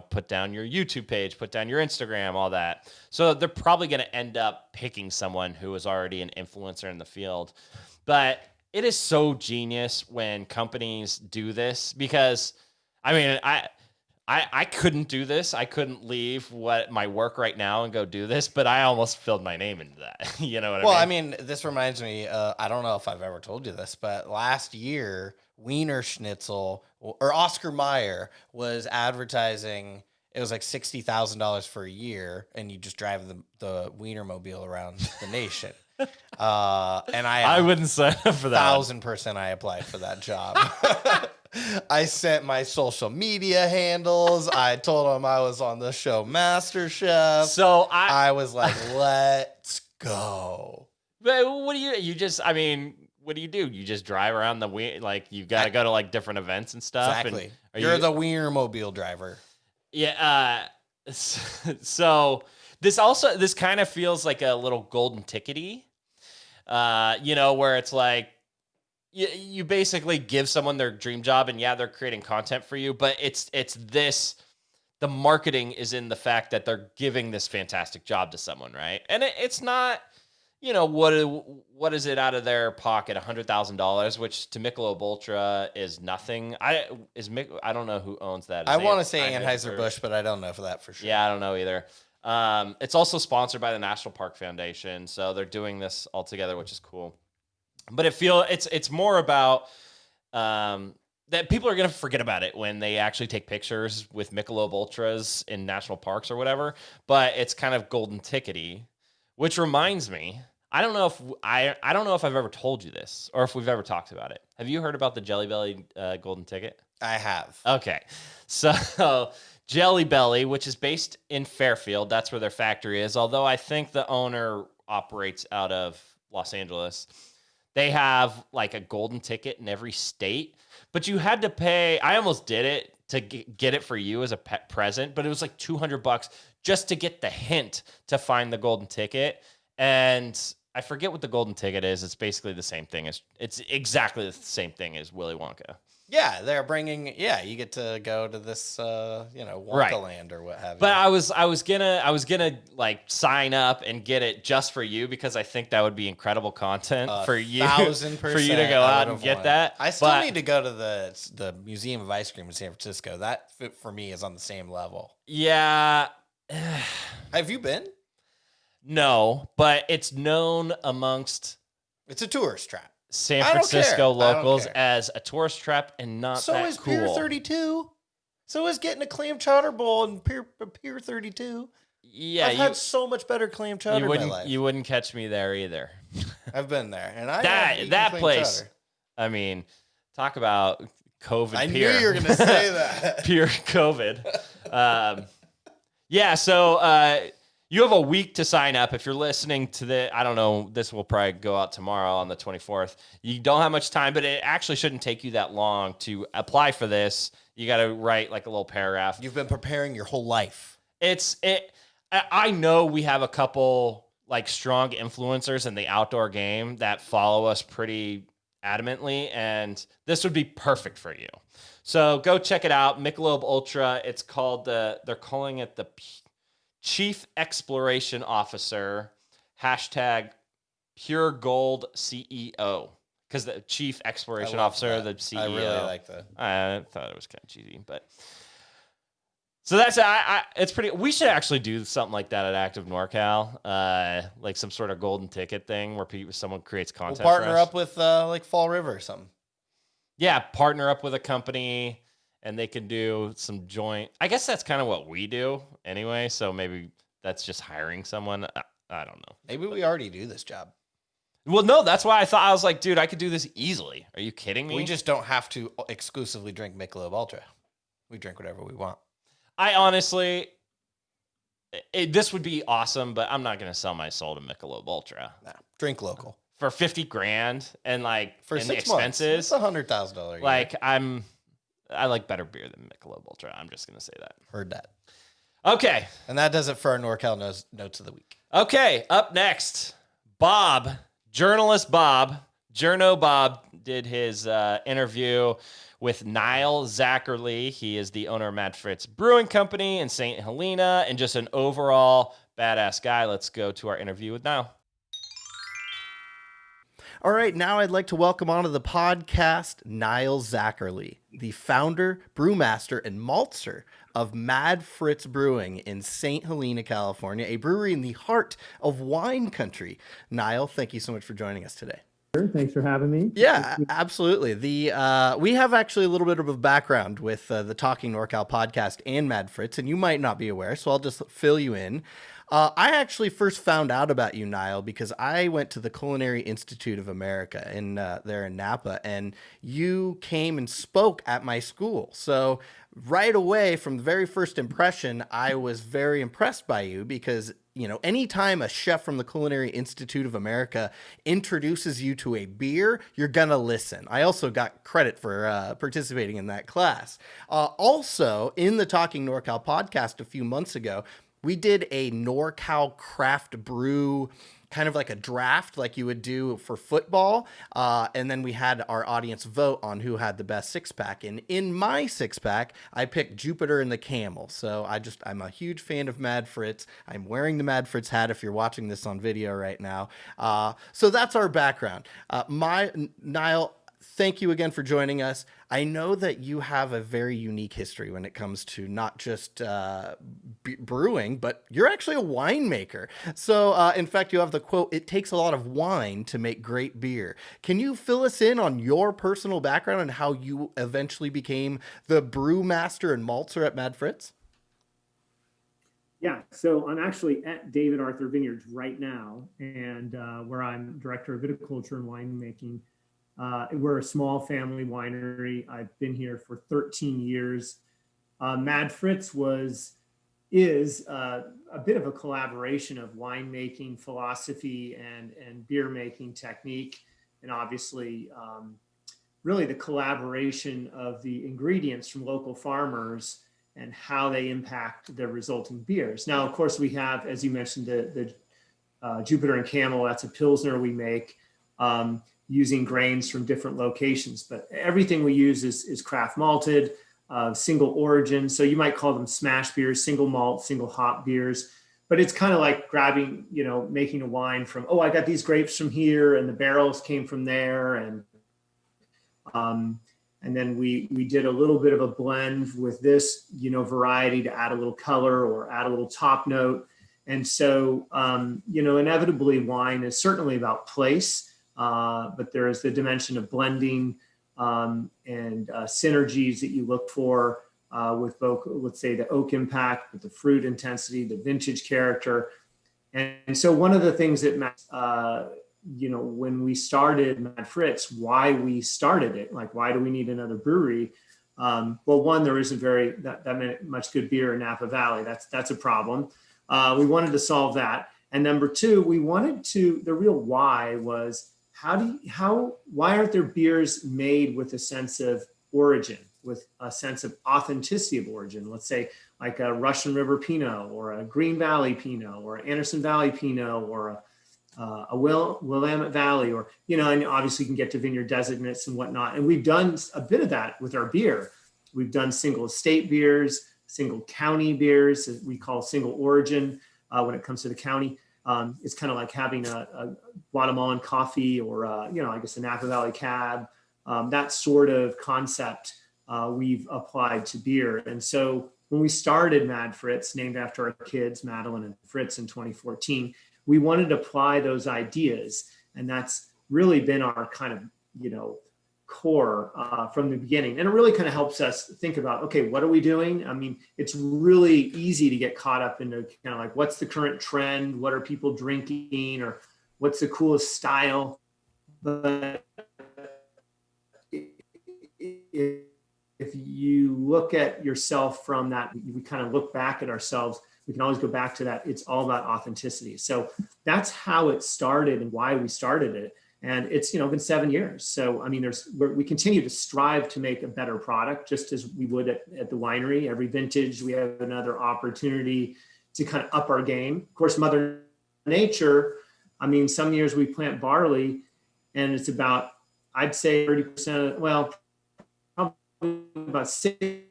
put down your YouTube page, put down your Instagram, all that. So they're probably going to end up picking someone who is already an influencer in the field. But it is so genius when companies do this, because, I couldn't do this. I couldn't leave my work right now and go do this, but I almost filled my name into that. You know what I mean? Well, I mean, this reminds me, I don't know if I've ever told you this, but last year, Wiener Schnitzel, or Oscar Mayer, was advertising. It was like $60,000 for a year, and you just drive the Wienermobile around the nation. And I wouldn't sign up for that. 1,000% I applied for that job. I sent my social media handles. I told them I was on the show MasterChef. So I was like, let's go. But what do what do? You just drive around you got to go to different events and stuff. Exactly. And you're the Wienermobile driver. Yeah. So this kind of feels like a little golden tickety, where it's like, you basically give someone their dream job, and they're creating content for you, but the marketing is in the fact that they're giving this fantastic job to someone, right? And it's not, what is it out of their pocket? $100,000, which to Michelob Ultra is nothing. I don't know who owns that. I want to say Anheuser-Busch, but I don't know for that for sure. Yeah, I don't know either. It's also sponsored by the National Park Foundation, so they're doing this all together, which is cool. But it's more about that people are going to forget about it when they actually take pictures with Michelob Ultras in national parks or whatever. But it's kind of golden tickety, which reminds me, I don't know if I've ever told you this or if we've ever talked about it. Have you heard about the Jelly Belly golden ticket? I have. Okay. So Jelly Belly, which is based in Fairfield, that's where their factory is. Although I think the owner operates out of Los Angeles. They have like a golden ticket in every state, but you had to pay. I almost did it to get it for you as a pet present, but it was like $200 just to get the hint to find the golden ticket. And I forget what the golden ticket is. It's basically the same thing it's exactly the same thing as Willy Wonka. Yeah, they're bringing. Yeah, you get to go to this, Wonka Land or what have you. But I was gonna like sign up and get it just for you because I think that would be incredible content for you, 1,000%. For you to go out and get that. I still need to go to the Museum of Ice Cream in San Francisco. That for me is on the same level. Yeah. Have you been? No, but it's known amongst. It's a tourist trap. San Francisco locals as a tourist trap and not so that is cool. Pier 32. So is getting a clam chowder bowl in Pier 32. Yeah, I've had so much better clam chowder in my life. You wouldn't catch me there either. I've been there, and that place. Chowder. I mean, talk about COVID. I knew you were going to say that. Pure COVID. Yeah. So. You have a week to sign up. If you're listening to I don't know, this will probably go out tomorrow on the 24th. You don't have much time, but it actually shouldn't take you that long to apply for this. You got to write like a little paragraph. You've been preparing your whole life. I know we have a couple like strong influencers in the outdoor game that follow us pretty adamantly, and this would be perfect for you. So go check it out. Michelob Ultra. It's called they're calling it the Chief Exploration Officer, #Pure Gold CEO. Because the Chief Exploration Officer, the CEO. I really like that. I thought it was kind of cheesy, but so that's it's pretty. We should actually do something like that at Active NorCal, like some sort of golden ticket thing where someone creates content. We'll partner up with like Fall River or something. Yeah, partner up with a company. And they can do some joint. I guess that's kind of what we do anyway. So maybe that's just hiring someone. I don't know. Maybe we already do this job. Well, no, that's why I was like, dude, I could do this easily. Are you kidding me? We just don't have to exclusively drink Michelob Ultra. We drink whatever we want. I honestly, this would be awesome, but I'm not going to sell my soul to Michelob Ultra. Nah, drink local for $50,000 and like for and 6 the expenses. It's $100,000. Like I like better beer than Michelob Ultra. I'm just going to say that. Heard that. Okay. And that does it for our NorCal notes of the week. Okay. Up next, journalist Bob, Journo Bob did his interview with Nile Zacherle. He is the owner of Mad Fritz Brewing Company in Saint Helena and just an overall badass guy. Let's go to our interview with Nile. All right, now I'd like to welcome onto the podcast Nile Zacherle, the founder, brewmaster, and maltster of Mad Fritz Brewing in Saint Helena, California, a brewery in the heart of wine country. Nile, thank you so much for joining us today. Thanks for having me. Yeah, absolutely. We have actually a little bit of a background with the Talking NorCal podcast and Mad Fritz, and you might not be aware, so I'll just fill you in. I actually first found out about you, Nile, because I went to the Culinary Institute of America there in Napa, and you came and spoke at my school. So right away, from the very first impression, I was very impressed by you because, anytime a chef from the Culinary Institute of America introduces you to a beer, you're going to listen. I also got credit for participating in that class. Also, in the Talking NorCal podcast a few months ago, we did a NorCal craft brew, kind of like a draft like you would do for football. And then we had our audience vote on who had the best six-pack. And in my six-pack, I picked Jupiter and the Camel. So I'm a huge fan of Mad Fritz. I'm wearing the Mad Fritz hat if you're watching this on video right now. So that's our background. Nile, thank you again for joining us. I know that you have a very unique history when it comes to not just brewing, but you're actually a winemaker. So, in fact, you have the quote, "It takes a lot of wine to make great beer." Can you fill us in on your personal background and how you eventually became the brewmaster and maltster at Mad Fritz? Yeah, so I'm actually at David Arthur Vineyards right now, and where I'm director of viticulture and winemaking. We're a small family winery. I've been here for 13 years. Mad Fritz is a bit of a collaboration of winemaking philosophy and beer making technique, and obviously, really the collaboration of the ingredients from local farmers and how they impact the resulting beers. Now, of course, we have, as you mentioned, the Jupiter and Camel. That's a Pilsner we make using grains from different locations. But everything we use is craft malted, single origin. So you might call them smash beers, single malt, single hop beers. But it's kind of like grabbing, making a wine from, I got these grapes from here and the barrels came from there. And then we did a little bit of a blend with this, variety to add a little color or add a little top note. And so, inevitably wine is certainly about place, but there is the dimension of blending and synergies that you look for with both, let's say, the oak impact, with the fruit intensity, the vintage character. And so one of the things that when we started Mad Fritz, why we started it, like, why do we need another brewery? Well, one, there isn't that much good beer in Napa Valley. That's a problem. We wanted to solve that. And number two, the real why was, why aren't there beers made with a sense of origin, with a sense of authenticity of origin? Let's say like a Russian River Pinot or a Green Valley Pinot or Anderson Valley Pinot or a Willamette Valley, or, and obviously you can get to vineyard designates and whatnot. And we've done a bit of that with our beer. We've done single estate beers, single county beers, that we call single origin when it comes to the county. It's kind of like having a Guatemalan coffee or, I guess a Napa Valley cab. That sort of concept we've applied to beer. And so when we started Mad Fritz, named after our kids, Madeline and Fritz, in 2014, we wanted to apply those ideas. And that's really been our kind of, core from the beginning. And it really kind of helps us think about, okay, what are we doing? I mean, it's really easy to get caught up into kind of like, what's the current trend? What are people drinking? Or what's the coolest style? But if you look at yourself from that, we kind of look back at ourselves, we can always go back to that. It's all about authenticity. So that's how it started and why we started it. And it's, been 7 years. So, I mean, we continue to strive to make a better product, just as we would at the winery. Every vintage, we have another opportunity to kind of up our game. Of course, Mother Nature, I mean, some years we plant barley and it's about, I'd say 30%, probably about 60%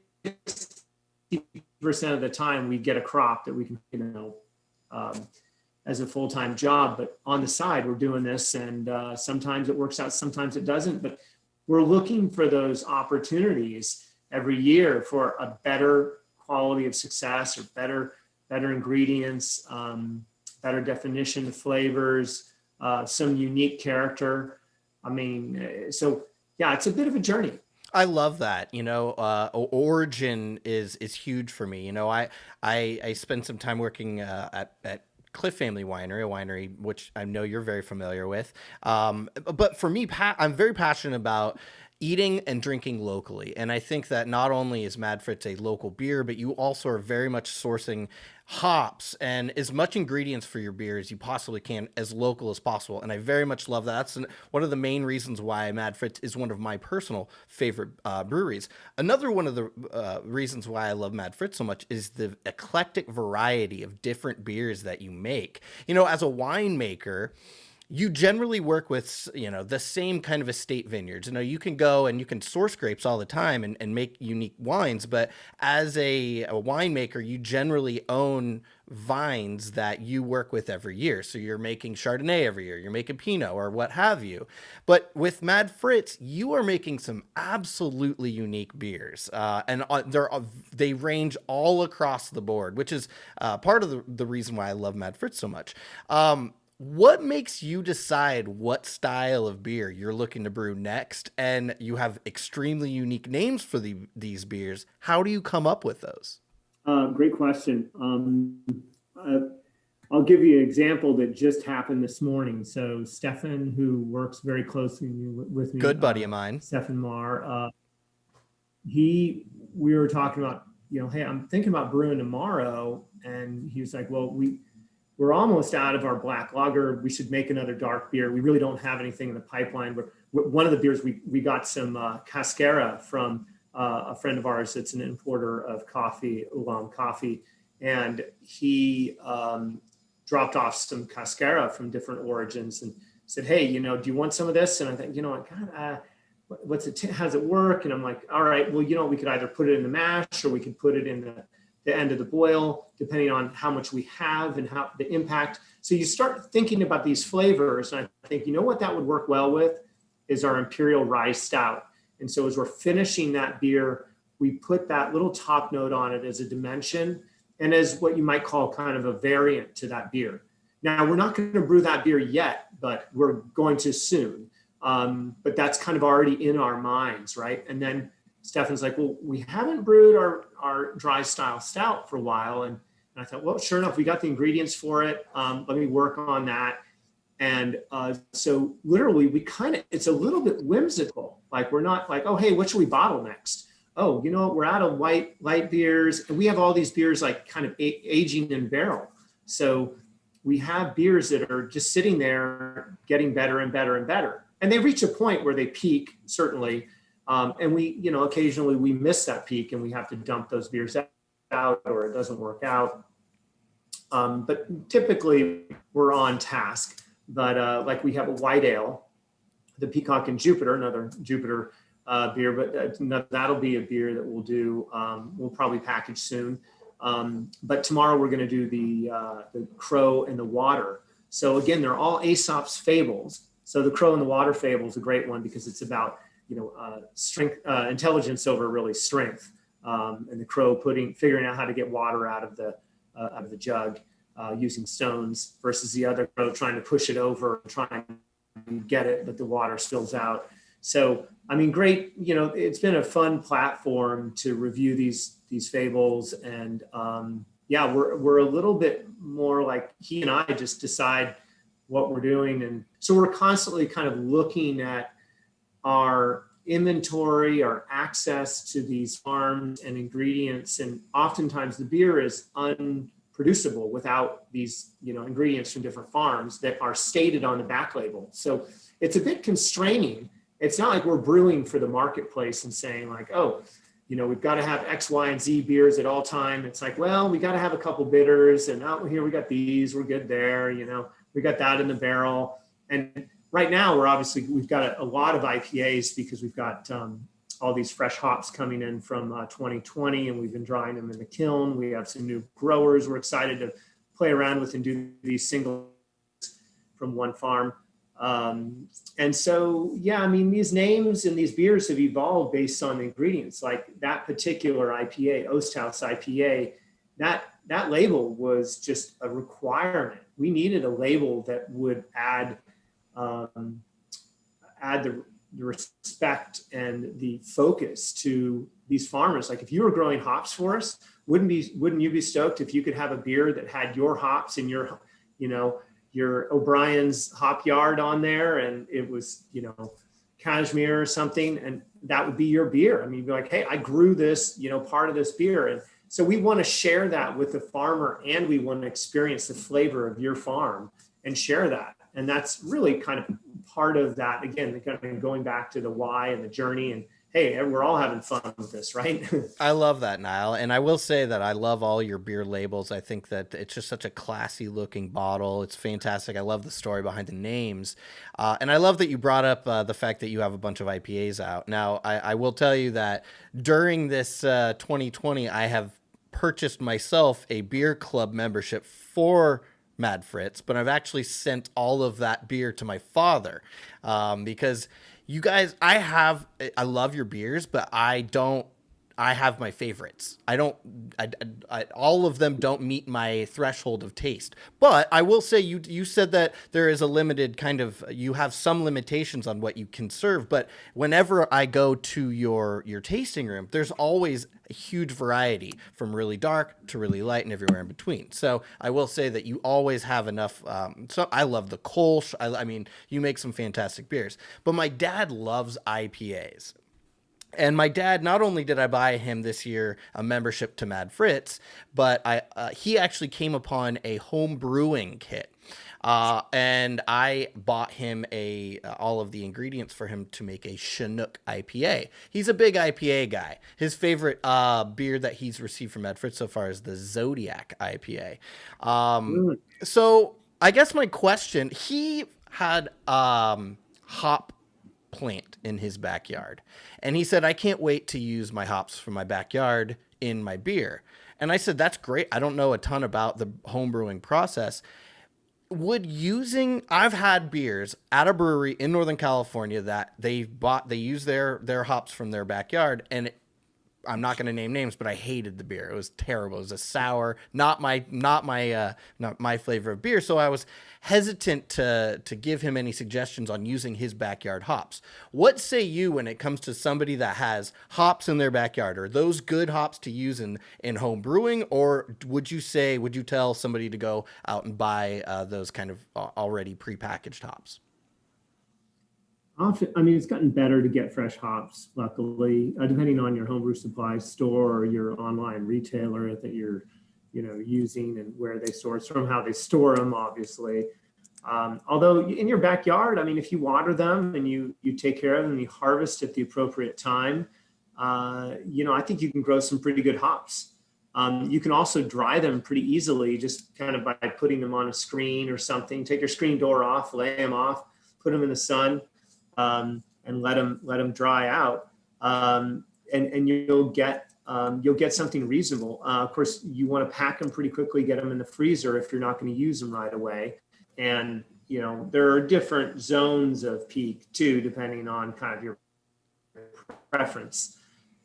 of the time we get a crop that we can, as a full-time job. But on the side, we're doing this, and sometimes it works out, sometimes it doesn't. But we're looking for those opportunities every year for a better quality of success, or better ingredients, better definition of flavors, some unique character. I mean, so yeah, it's a bit of a journey. I love that. Origin is huge for me. I spent some time working at Cliff Family Winery, a winery which I know you're very familiar with. But for me, I'm very passionate about eating and drinking locally. And I think that not only is Mad Fritz a local beer, but you also are very much sourcing hops and as much ingredients for your beer as you possibly can, as local as possible. And I very much love that. That's one of the main reasons why Mad Fritz is one of my personal favorite breweries. Another one of the reasons why I love Mad Fritz so much is the eclectic variety of different beers that you make. As a winemaker, you generally work with, the same kind of estate vineyards. You can go and you can source grapes all the time and make unique wines. But as a winemaker, you generally own vines that you work with every year. So you're making Chardonnay every year, you're making Pinot or what have you. But with Mad Fritz, you are making some absolutely unique beers, and they range all across the board, which is part of the reason why I love Mad Fritz so much. What makes you decide what style of beer you're looking to brew next? And you have extremely unique names for these beers. How do you come up with those? Great question. I'll give you an example that just happened this morning. So Stefan, who works very closely with me, good buddy of mine, Stefan Marr, we were talking about, hey, I'm thinking about brewing tomorrow, and he was like, well, we're almost out of our black lager. We should make another dark beer. We really don't have anything in the pipeline. But one of the beers we got some cascara from a friend of ours that's an importer of coffee, oolong coffee, and he dropped off some cascara from different origins and said, hey, do you want some of this? And I think, God, what's it? How does it work? And I'm like, all right, well, we could either put it in the mash or we could put it in the end of the boil, depending on how much we have and how the impact. So you start thinking about these flavors, and I think, what that would work well with is our Imperial Rye Stout. And so as we're finishing that beer, we put that little top note on it as a dimension and as what you might call kind of a variant to that beer. Now, we're not going to brew that beer yet, but we're going to soon. But that's kind of already in our minds, right? And then Stefan's like, well, we haven't brewed our dry style stout for a while. And I thought, well, sure enough, we got the ingredients for it. Let me work on that. And so literally it's a little bit whimsical. Like, we're not like, oh, hey, what should we bottle next? Oh, we're out of light beers, and we have all these beers like kind of aging in barrel. So we have beers that are just sitting there getting better and better and better. And they reach a point where they peak, certainly. And we, occasionally we miss that peak and we have to dump those beers out, or it doesn't work out. But typically we're on task. But like we have a white ale, the Peacock and Jupiter, another Jupiter beer, but that'll be a beer that we'll do. We'll probably package soon. But tomorrow we're going to do the Crow and the Water. So again, they're all Aesop's fables. So the Crow and the Water fable is a great one because it's about strength, intelligence over really strength, and the crow figuring out how to get water out of the jug using stones versus the other crow trying to push it over, trying to get it, but the water spills out. So, I mean, great. It's been a fun platform to review these fables, and we're a little bit more like he and I just decide what we're doing, and so we're constantly kind of looking at our inventory, our access to these farms and ingredients. And oftentimes the beer is unproducible without these, ingredients from different farms that are stated on the back label. So it's a bit constraining. It's not like we're brewing for the marketplace and saying like, oh, we've got to have X, Y, and Z beers at all time. It's like, well, we got to have a couple bitters, and here we got these, we're good there. We got that in the barrel. And right now, we've got a lot of IPAs because we've got all these fresh hops coming in from 2020, and we've been drying them in the kiln. We have some new growers we're excited to play around with and do these singles from one farm. And so, these names and these beers have evolved based on the ingredients. Like that particular IPA, Osthaus IPA, that label was just a requirement. We needed a label that would add the respect and the focus to these farmers. Like if you were growing hops for us, wouldn't you be stoked if you could have a beer that had your hops in your O'Brien's hop yard on there, and it was, cashmere or something, and that would be your beer. I mean, you'd be like, hey, I grew this, part of this beer. And so we want to share that with the farmer, and we want to experience the flavor of your farm and share that. And that's really kind of part of that. Again, kind of going back to the why and the journey, and hey, we're all having fun with this, right? I love that, Nile. And I will say that I love all your beer labels. I think that it's just such a classy looking bottle. It's fantastic. I love the story behind the names. And I love that you brought up the fact that you have a bunch of IPAs out. Now, I will tell you that during this 2020, I have purchased myself a beer club membership for Mad Fritz, but I've actually sent all of that beer to my father, because you guys, I love your beers, but I have my favorites. All of them don't meet my threshold of taste. But I will say, you said that there is a limited kind of, you have some limitations on what you can serve. But whenever I go to your tasting room, there's always a huge variety from really dark to really light and everywhere in between. So I will say that you always have enough. So I love the Kolsch. I mean, you make some fantastic beers. But my dad loves IPAs. And my dad, not only did I buy him this year a membership to Mad Fritz, but he actually came upon a home brewing kit. And I bought him all of the ingredients for him to make a Chinook IPA. He's a big IPA guy. His favorite beer that he's received from Mad Fritz so far is the Zodiac IPA. So I guess my question, he had hop plant in his backyard, and he said, I can't wait to use my hops from my backyard in my beer. And I said, that's great. I don't know a ton about the home brewing process. I've had beers at a brewery in Northern California that they use their hops from their backyard, and I'm not going to name names, but I hated the beer. It was terrible. It was a sour, not my flavor of beer. So I was hesitant to give him any suggestions on using his backyard hops. What say you when it comes to somebody that has hops in their backyard? Are those good hops to use in home brewing, or would you tell somebody to go out and buy those kind of already prepackaged hops? Often, I mean, it's gotten better to get fresh hops, luckily, depending on your homebrew supply store or your online retailer that you're, using, and where they source from, how they store them, obviously. Although in your backyard, I mean, if you water them and you take care of them and you harvest at the appropriate time, I think you can grow some pretty good hops. You can also dry them pretty easily, just kind of by putting them on a screen or something. Take your screen door off, lay them off, put them in the sun. And let them dry out, and you'll get something reasonable. Of course, you want to pack them pretty quickly, get them in the freezer if you're not going to use them right away. And there are different zones of peak too, depending on kind of your preference.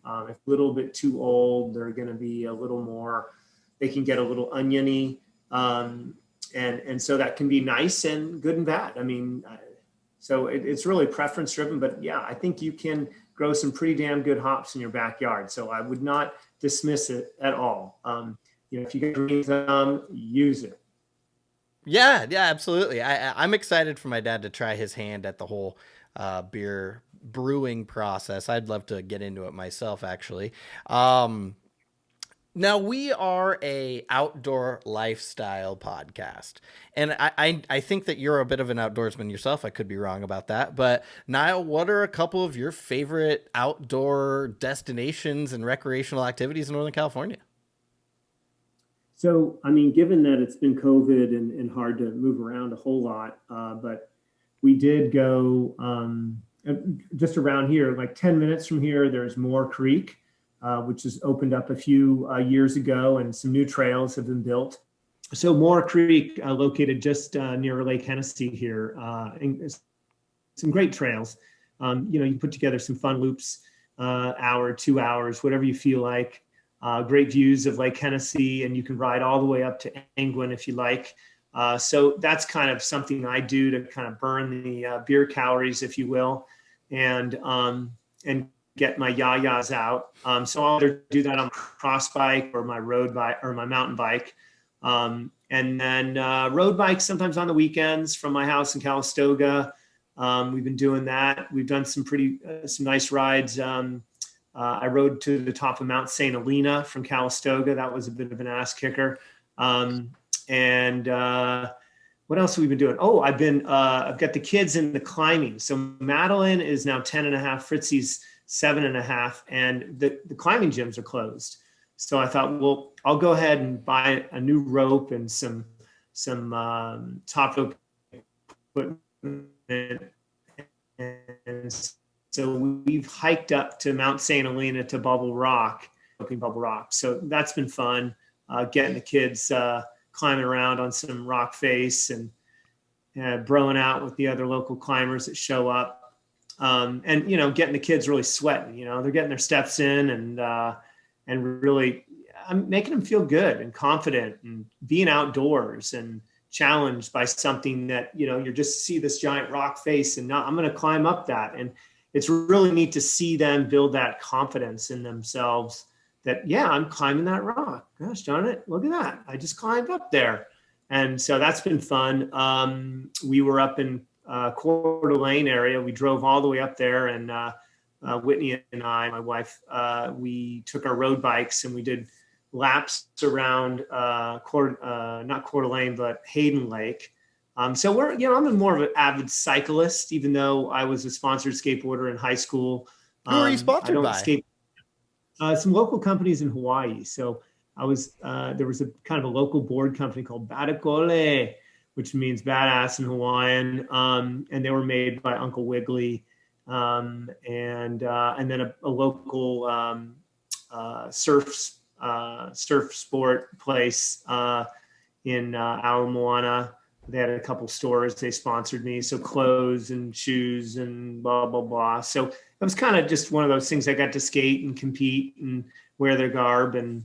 If a little bit too old, they're going to be a little more. They can get a little oniony, and so that can be nice and good and bad. I mean. So it's really preference driven, but yeah, I think you can grow some pretty damn good hops in your backyard. So I would not dismiss it at all. If you get green thumb, use it. Yeah, absolutely. I'm excited for my dad to try his hand at the whole beer brewing process. I'd love to get into it myself, actually. Now, we are a outdoor lifestyle podcast, and I think that you're a bit of an outdoorsman yourself. I could be wrong about that, but Nile, what are a couple of your favorite outdoor destinations and recreational activities in Northern California? So, I mean, given that it's been COVID and hard to move around a whole lot, but we did go just around here, like 10 minutes from here, there's Moore Creek. Which has opened up a few years ago, and some new trails have been built. So Moore Creek, located just near Lake Hennessy here, some great trails. You put together some fun loops, hour, 2 hours, whatever you feel like. Great views of Lake Hennessy, and you can ride all the way up to Angwin if you like. So that's kind of something I do to kind of burn the beer calories, if you will, and get my yayas out. So I'll either do that on my cross bike or my road bike or my mountain bike. And then road bikes sometimes on the weekends from my house in Calistoga. We've been doing that. We've done some nice rides. I rode to the top of Mount Saint Helena from Calistoga. That was a bit of an ass kicker. And what else have we been doing? Oh, I've got the kids in the climbing. So Madeline is now 10 and a half. Fritzie's 7.5, and the climbing gyms are closed. So I thought, well, I'll go ahead and buy a new rope and some top rope equipment. And so we've hiked up to Mount St. Helena to Bubble Rock sloping bubble rocks. So that's been fun, getting the kids climbing around on some rock face and broing out with the other local climbers that show up. And, getting the kids really sweating, they're getting their steps in and really I'm making them feel good and confident and being outdoors and challenged by something that, you're just see this giant rock face and now I'm going to climb up that. And it's really neat to see them build that confidence in themselves that, yeah, I'm climbing that rock. Gosh darn it. Look at that. I just climbed up there. And so that's been fun. We were up in Coeur d'Alene area. We drove all the way up there and Whitney and I, my wife, we took our road bikes and we did laps around not Coeur d'Alene, but Hayden Lake. So I'm more of an avid cyclist, even though I was a sponsored skateboarder in high school. Who are you sponsored by? Some local companies in Hawaii. So I was, there was a kind of a local board company called Badakole, which means badass in Hawaiian. And they were made by Uncle Wiggly. And then a local surf sport place in Ala Moana. They had a couple stores. They sponsored me. So clothes and shoes and blah, blah, blah. So it was kind of just one of those things. I got to skate and compete and wear their garb. And,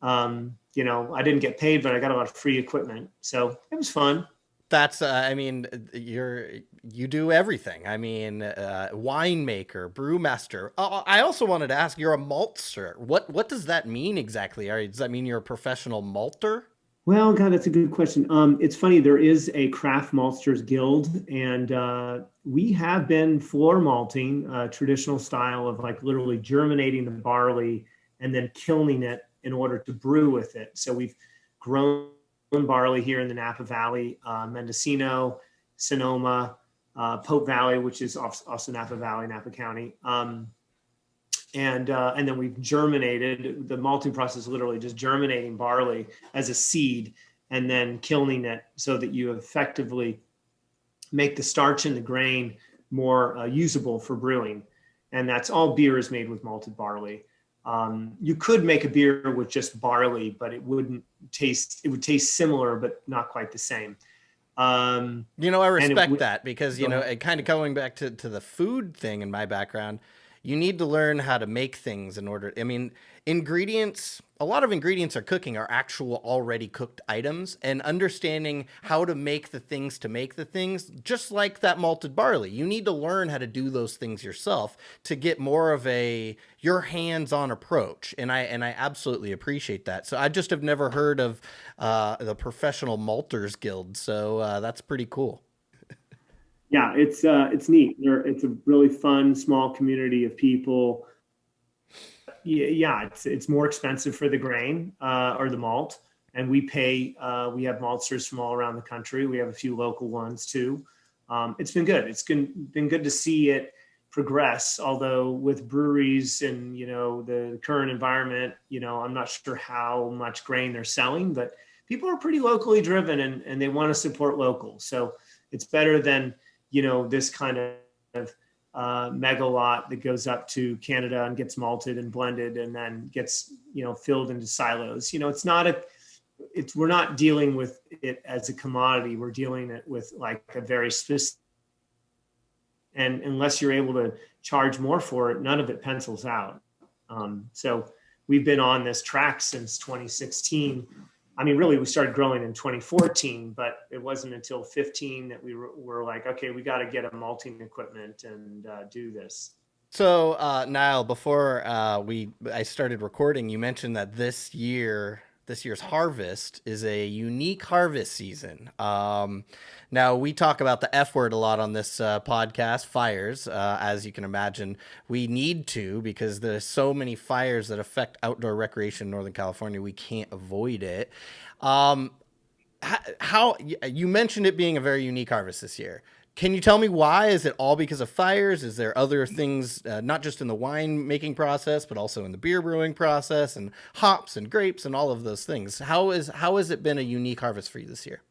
I didn't get paid, but I got a lot of free equipment. So it was fun. That's, you do everything. Winemaker, brewmaster. I also wanted to ask, you're a maltster. What does that mean exactly? Does that mean you're a professional malter? Well, God, that's a good question. It's funny. There is a craft maltsters guild, and we have been floor malting, traditional style of like literally germinating the barley and then kilning it in order to brew with it. So we've grown barley here in the Napa Valley, Mendocino, Sonoma, Pope Valley, which is also Napa Valley, Napa County. And then we've germinated. The malting process is literally just germinating barley as a seed and then kilning it so that you effectively make the starch in the grain more usable for brewing. And that's all beer is made with malted barley. You could make a beer with just barley, but it would taste similar, but not quite the same. I respect that because, and kind of going back to the food thing in my background, you need to learn how to make things in order. Ingredients, a lot of ingredients are actual already cooked items, and understanding how to make the things just like that malted barley. You need to learn how to do those things yourself to get more of your hands-on approach. And I absolutely appreciate that. So I just have never heard of the Professional Malters Guild. So that's pretty cool. Yeah, it's neat. It's a really fun, small community of people. Yeah, it's more expensive for the grain or the malt. And we have maltsters from all around the country. We have a few local ones too. It's been good. It's been good to see it progress. Although with breweries and, the current environment, I'm not sure how much grain they're selling, but people are pretty locally driven and they want to support local. So it's better than, this kind of mega lot that goes up to Canada and gets malted and blended and then gets, filled into silos. We're not dealing with it as a commodity. We're dealing it with like a very specific, and unless you're able to charge more for it, none of it pencils out. So we've been on this track since 2016. Really, we started growing in 2014, but it wasn't until 15 that we were like, okay, we got to get a malting equipment and do this. So, Nile, before I started recording, you mentioned that this year's harvest is a unique harvest season. Now, we talk about the F word a lot on this podcast, fires. As you can imagine, we need to because there's so many fires that affect outdoor recreation in Northern California. We can't avoid it. How you mentioned it being a very unique harvest this year. Can you tell me why? Is it all because of fires? Is there other things, not just in the wine making process, but also in the beer brewing process and hops and grapes and all of those things? How has it been a unique harvest for you this year?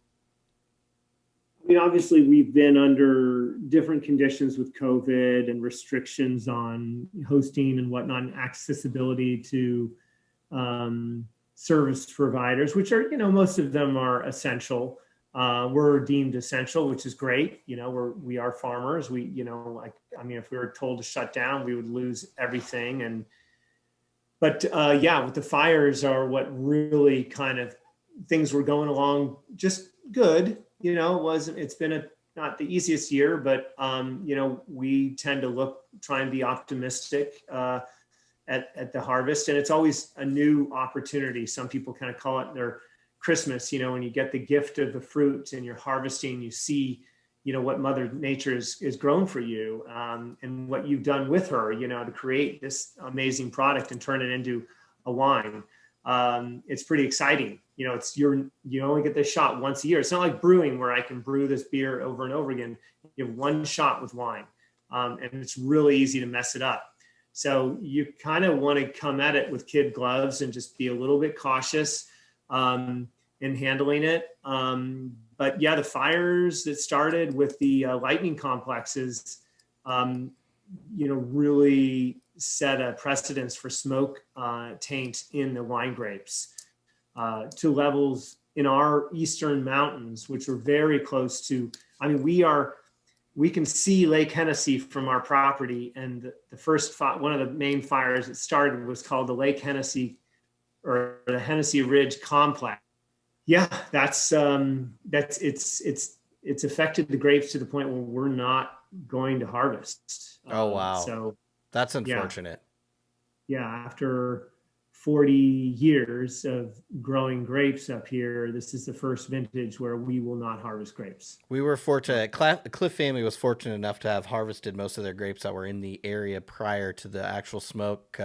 Obviously, we've been under different conditions with COVID and restrictions on hosting and whatnot, and accessibility to service providers, which are, most of them are essential. We're deemed essential, which is great. We are farmers. If we were told to shut down, we would lose everything. But with the fires are what really kind of things were going along just good. It's been not the easiest year, but we tend to try and be optimistic at the harvest, and it's always a new opportunity. Some people kind of call it their Christmas, when you get the gift of the fruit and you're harvesting, you see, what Mother Nature is grown for you, and what you've done with her, to create this amazing product and turn it into a wine. It's pretty exciting. You only get this shot once a year. It's not like brewing where I can brew this beer over and over again. You have one shot with wine, and it's really easy to mess it up. So you kind of want to come at it with kid gloves and just be a little bit cautious in handling it. But the fires that started with the lightning complexes, really set a precedence for smoke taint in the wine grapes to levels in our eastern mountains, which are very close to, we can see Lake Hennessy from our property. And the first one of the main fires that started was called the Lake Hennessy or the Hennessy Ridge Complex. Yeah, it's affected the grapes to the point where we're not going to harvest. Oh, wow. So that's unfortunate. Yeah, after 40 years of growing grapes up here, this is the first vintage where we will not harvest grapes. We were fortunate. Cliff family was fortunate enough to have harvested most of their grapes that were in the area prior to the actual smoke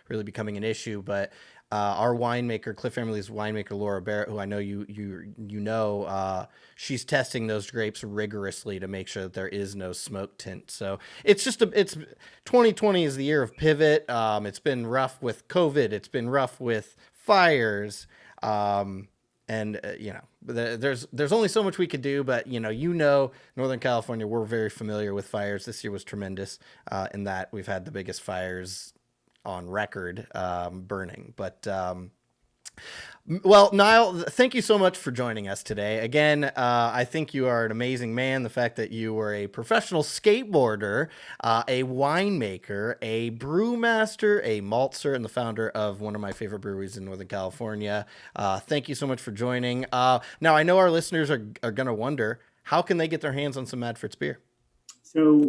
really becoming an issue. But our winemaker, Cliff family's winemaker, Laura Barrett, who I know she's testing those grapes rigorously to make sure that there is no smoke tint. So it's 2020 is the year of pivot. It's been rough with COVID. It's been rough with fires. There's only so much we could do, but Northern California, we're very familiar with fires. This year was tremendous in that we've had the biggest fires on record burning. But Nile, thank you so much for joining us today. Again, I think you are an amazing man. The fact that you were a professional skateboarder, a winemaker, a brewmaster, a maltster, and the founder of one of my favorite breweries in Northern California. Thank you so much for joining. Now, I know our listeners are going to wonder, how can they get their hands on some Mad Fritz beer? So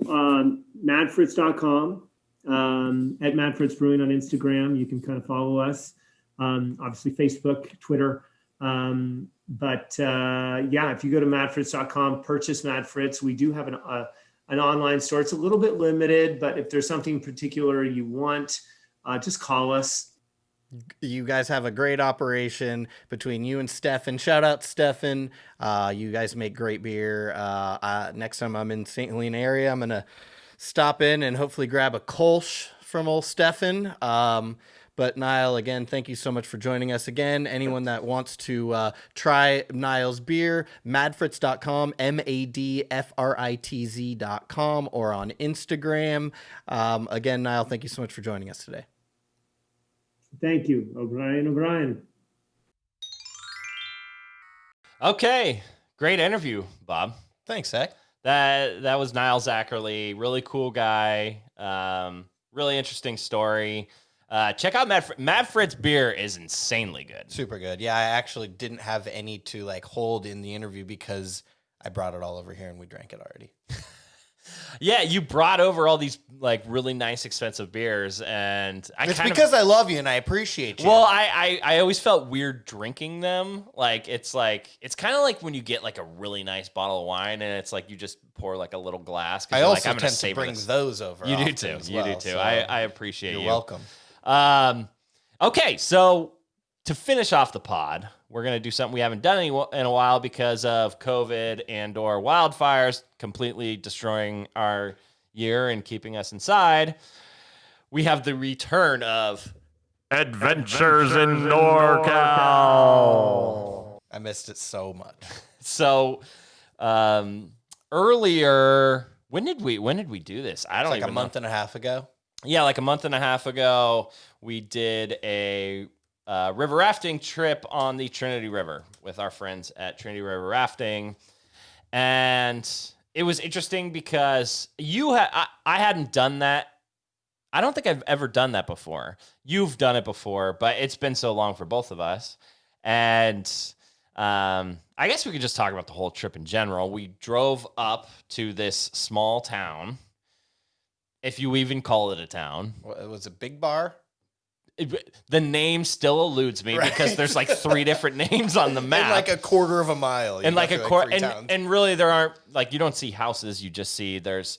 madfritz.com. At Mad Fritz Brewing on Instagram, you can kind of follow us. Obviously Facebook, Twitter. If you go to madfritz.com, purchase Mad Fritz. We do have an online store. It's a little bit limited, but if there's something particular you want, just call us. You guys have a great operation between you and Stefan. Shout out Stefan. You guys make great beer. Next time I'm in Saint Helena area, I'm going to stop in and hopefully grab a Kolsch from old Stefan. But Nile, again, thank you so much for joining us again. Anyone that wants to try Nile's beer, madfritz.com, madfritz.com, or on Instagram. Again, Nile, thank you so much for joining us today. Thank you, O'Brien. Okay, great interview, Bob. Thanks, Zach. That was Nile Zacherle, really cool guy, really interesting story. Check out Mad Fritz beer is insanely good. Super good. Yeah, I actually didn't have any to hold in the interview because I brought it all over here and we drank it already. Yeah, you brought over all these really nice expensive beers, and it's because I love you and I appreciate you. Well, I always felt weird drinking them. It's kind of like when you get a really nice bottle of wine and it's you just pour a little glass. I also tend to bring those over. You do too. You do too. So I appreciate you. You're welcome. Okay, so to finish off the pod, we're going to do something we haven't done in a while because of COVID and/or wildfires completely destroying our year and keeping us inside. We have the return of Adventures in NorCal. I missed it so much. So, earlier, when did we do this? I don't even know. A month and a half ago. Yeah, a month and a half ago, we did a river rafting trip on the Trinity River with our friends at Trinity River Rafting. And it was interesting because I hadn't done that. I don't think I've ever done that before. You've done it before, but it's been so long for both of us. And I guess we could just talk about the whole trip in general. We drove up to this small town, if you even call it a town. Well, it was a big bar. The name still eludes me because there's like 3 different names on the map. In like a quarter of a mile. And like a quarter, and really there aren't, like, you don't see houses. You just see there's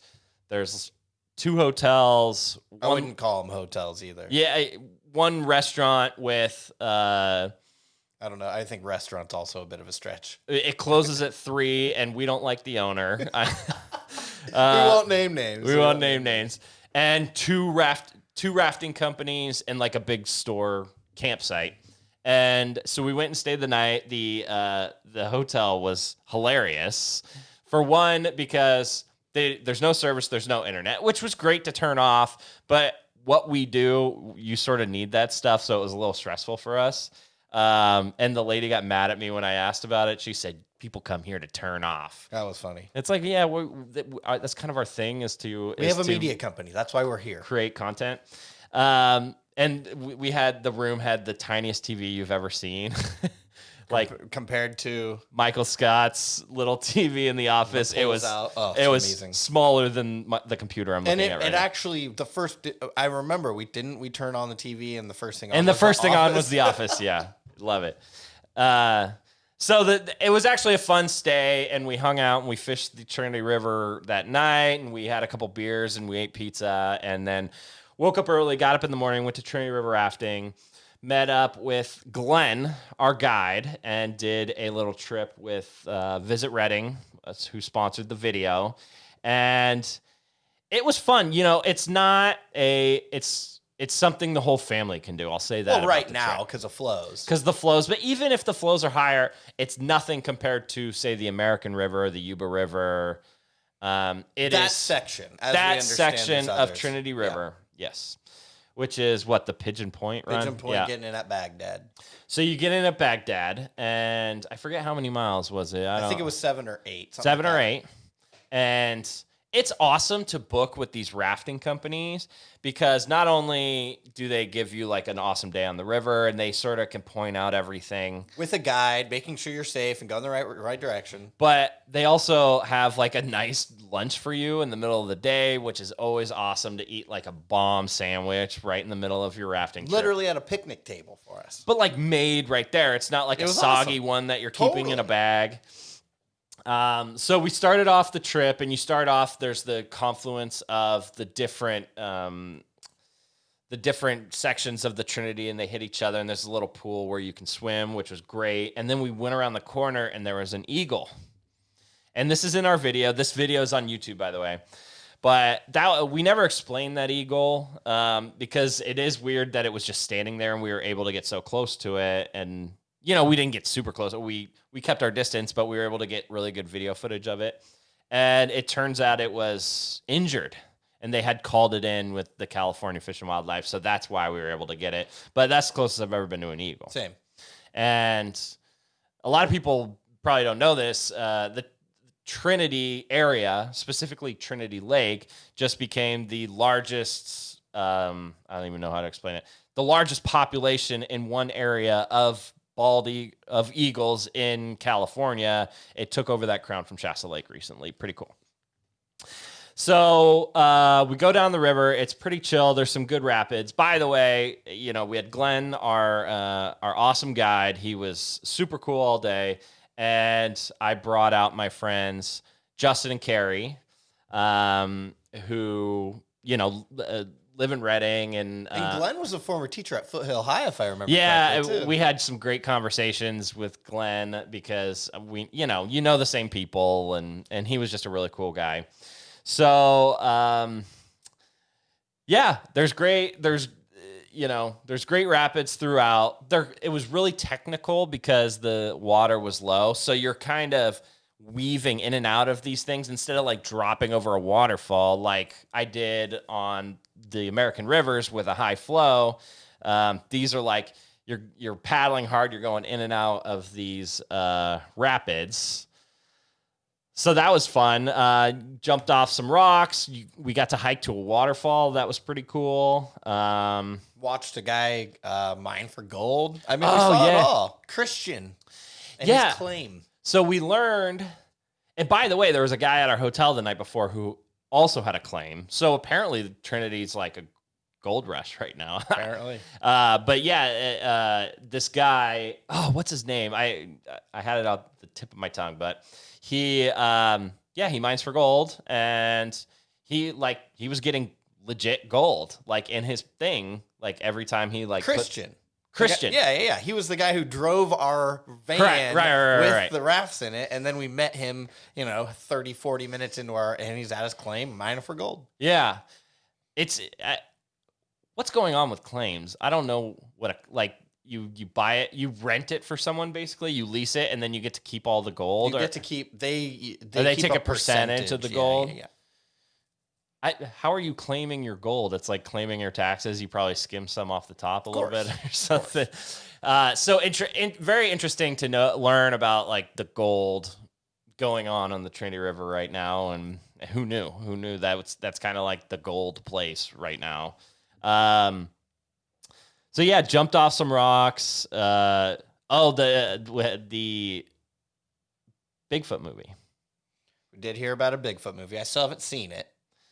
2 hotels. I wouldn't call them hotels either. Yeah, 1 restaurant with I don't know. I think restaurant's also a bit of a stretch. It closes at 3, and we don't like the owner. We won't name names. We won't name names. And 2 rafting companies and like a big store campsite. And so we went and stayed the night. The hotel was hilarious. For one, because there's no service, there's no internet, which was great to turn off. But what we do, you sort of need that stuff. So it was a little stressful for us. And the lady got mad at me when I asked about it. She said, people come here to turn off. That was funny. It's like, yeah, that's kind of our thing we have a media company. That's why we're here. Create content. And we had, the room had the tiniest TV you've ever seen. Like compared to Michael Scott's little TV in the office. It was amazing. Smaller than the computer I'm looking at right now. Actually, I remember we turn on the TV and the first thing on and the first thing on was The Office. Yeah. Love it. So it was actually a fun stay, and we hung out and we fished the Trinity River that night, and we had a couple beers and we ate pizza, and then woke up early, got up in the morning, went to Trinity River Rafting, met up with Glenn, our guide, and did a little trip with Visit Redding, who sponsored the video, and it was fun. You know, it's something the whole family can do. I'll say that. Well, right now, because of flows. Because the flows, but even if the flows are higher, it's nothing compared to, say, the American River, the Yuba River. That section of Trinity River, yes. Which is what, the Pigeon Point run? Pigeon Point, getting in at Baghdad. So you get in at Baghdad, and I forget how many miles was it. I think it was 7 or 8. 7 or 8. And it's awesome to book with these rafting companies because not only do they give you like an awesome day on the river, and they sort of can point out everything with a guide, making sure you're safe and going the right direction, but they also have like a nice lunch for you in the middle of the day, which is always awesome to eat like a bomb sandwich right in the middle of your rafting trip. Literally at a picnic table for us. But like made right there. It's not like a soggy one that you're keeping in a bag. So we started off the trip, and you start off, there's the confluence of the different sections of the Trinity, and they hit each other, and there's a little pool where you can swim, which was great. And then we went around the corner, and there was an eagle. And this is in our video. This video is on YouTube, by the way. But we never explained that eagle because it is weird that it was just standing there, and we were able to get so close to it. And you know, we didn't get super close. We kept our distance, but we were able to get really good video footage of it. And it turns out it was injured, and they had called it in with the California Fish and Wildlife, so that's why we were able to get it. But that's the closest I've ever been to an eagle. Same. And a lot of people probably don't know this. The Trinity area, specifically Trinity Lake, just became the largest, I don't even know how to explain it, the largest population in one area of eagles in California. It took over that crown from Shasta Lake recently. Pretty cool. So we go down the river. It's pretty chill. There's some good rapids. By the way, you know, we had Glenn, our awesome guide. He was super cool all day. And I brought out my friends, Justin and Carrie, who, you know, live in Redding, and Glenn was a former teacher at Foothill High, if I remember. Yeah, we had some great conversations with Glenn because we, you know the same people, and he was just a really cool guy. So, yeah, there's great rapids throughout. It was really technical because the water was low, so you're kind of weaving in and out of these things instead of like dropping over a waterfall like I did on the American rivers with a high flow. These are like you're paddling hard. You're going in and out of these rapids. So that was fun. Jumped off some rocks. We got to hike to a waterfall. That was pretty cool. Watched a guy mine for gold. I mean, we saw it all. Christian and his claim. So we learned, and by the way, there was a guy at our hotel the night before who also had a claim. So apparently Trinity's like a gold rush right now. Apparently. But yeah, this guy, what's his name? I had it out the tip of my tongue, but he mines for gold, and he was getting legit gold, like in his thing, like every time he Christian. Christian. Yeah. He was the guy who drove our van with the rafts in it, and then we met him, 30, 40 minutes into and he's at his claim, mining for gold. Yeah. It's what's going on with claims? I don't know what you buy it, you rent it for someone, basically you lease it, and then you get to keep all the gold. You get to keep they take a percentage of the gold. Yeah. How are you claiming your gold? It's like claiming your taxes. You probably skim some off the top a little bit or something. So very interesting to learn about like the gold going on the Trinity River right now, and who knew that's kind of like the gold place right now. So yeah, jumped off some rocks. The Bigfoot movie. We did hear about a Bigfoot movie. I still haven't seen it.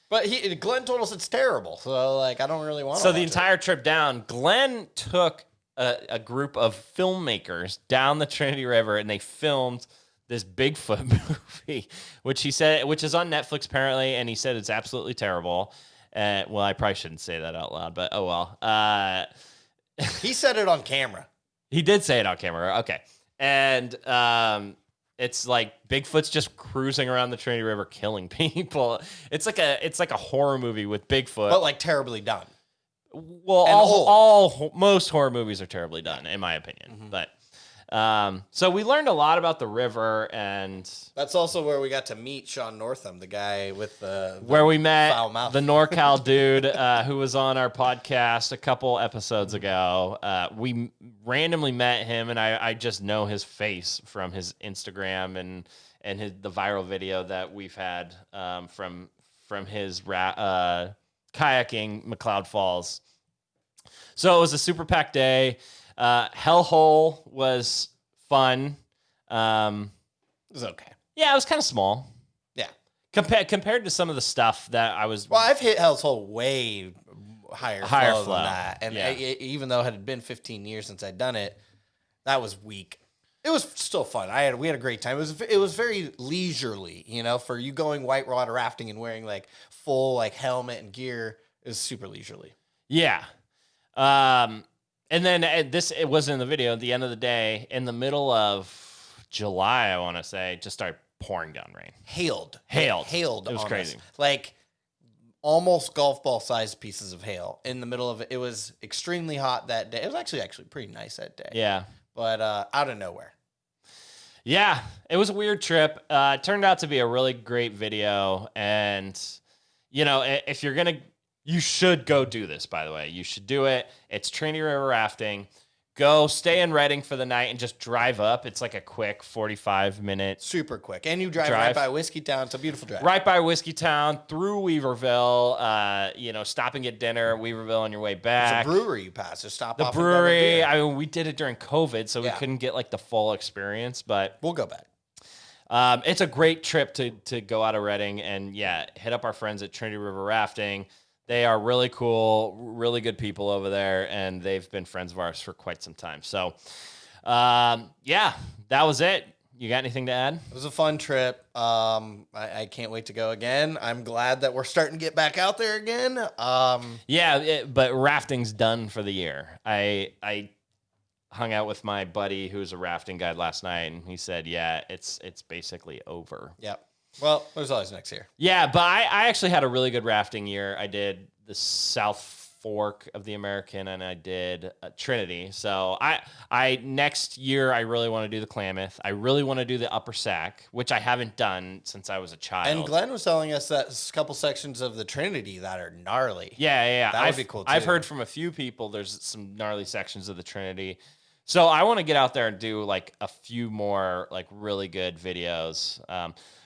But Glenn told us it's terrible, so I don't really want to. So the entire trip down, Glenn took a group of filmmakers down the Trinity River, and they filmed this Bigfoot movie, which is on Netflix apparently, and he said it's absolutely terrible. Well, I probably shouldn't say that out loud, but oh well. He said it on camera. He did say it on camera. Okay, and it's like Bigfoot's just cruising around the Trinity River killing people. It's like a horror movie with Bigfoot, but like terribly done. Well, most horror movies are terribly done, in my opinion. Mm-hmm. But so we learned a lot about the river, and that's also where we got to meet Sean Northam, the guy with where we met foul mouth. The NorCal dude who was on our podcast a couple episodes ago. We randomly met him, and I just know his face from his Instagram and the viral video that we've had from his kayaking McCloud Falls. So it was a super packed day. Hellhole was fun. It was okay. Yeah, it was kind of small. Yeah. Compared to some of the stuff that I was... Well, I've hit Hellhole way higher flow than that. And even though it had been 15 years since I'd done it, that was weak. It was still fun. We had a great time. It was very leisurely, for you going whitewater rafting and wearing like full like helmet and gear. It was super leisurely. Yeah. And then it was in the video at the end of the day, in the middle of July, I want to say, just started pouring down rain. Hailed. It was crazy. Like almost golf ball sized pieces of hail in the middle of it. It was extremely hot that day. It was actually pretty nice that day. Yeah. But out of nowhere. Yeah, it was a weird trip. It turned out to be a really great video. And, if you're going to... You should go do this, by the way. You should do it. It's Trinity River rafting. Go stay in Redding for the night and just drive up. It's like a quick 45-minute. Super quick. And you drive right by Whiskeytown. It's a beautiful drive. Right by Whiskeytown, through Weaverville, stop and get dinner, Weaverville on your way back. It's a brewery you pass. Just stop off. The brewery, I mean, we did it during COVID, so we couldn't get like the full experience, but... We'll go back. It's a great trip to go out of Redding and, hit up our friends at Trinity River Rafting. They are really cool, really good people over there, and they've been friends of ours for quite some time. So, that was it. You got anything to add? It was a fun trip. I can't wait to go again. I'm glad that we're starting to get back out there again. But rafting's done for the year. I hung out with my buddy who's a rafting guide last night, and he said, it's basically over. Yep. Well, there's always next year. Yeah, but I actually had a really good rafting year. I did the South Fork of the American, and I did Trinity. So I next year I really want to do the Klamath. I really want to do the Upper Sac, which I haven't done since I was a child. And Glenn was telling us that a couple sections of the Trinity that are gnarly. Yeah. That would be cool, too. I've heard from a few people there's some gnarly sections of the Trinity. So I want to get out there and do like a few more like really good videos.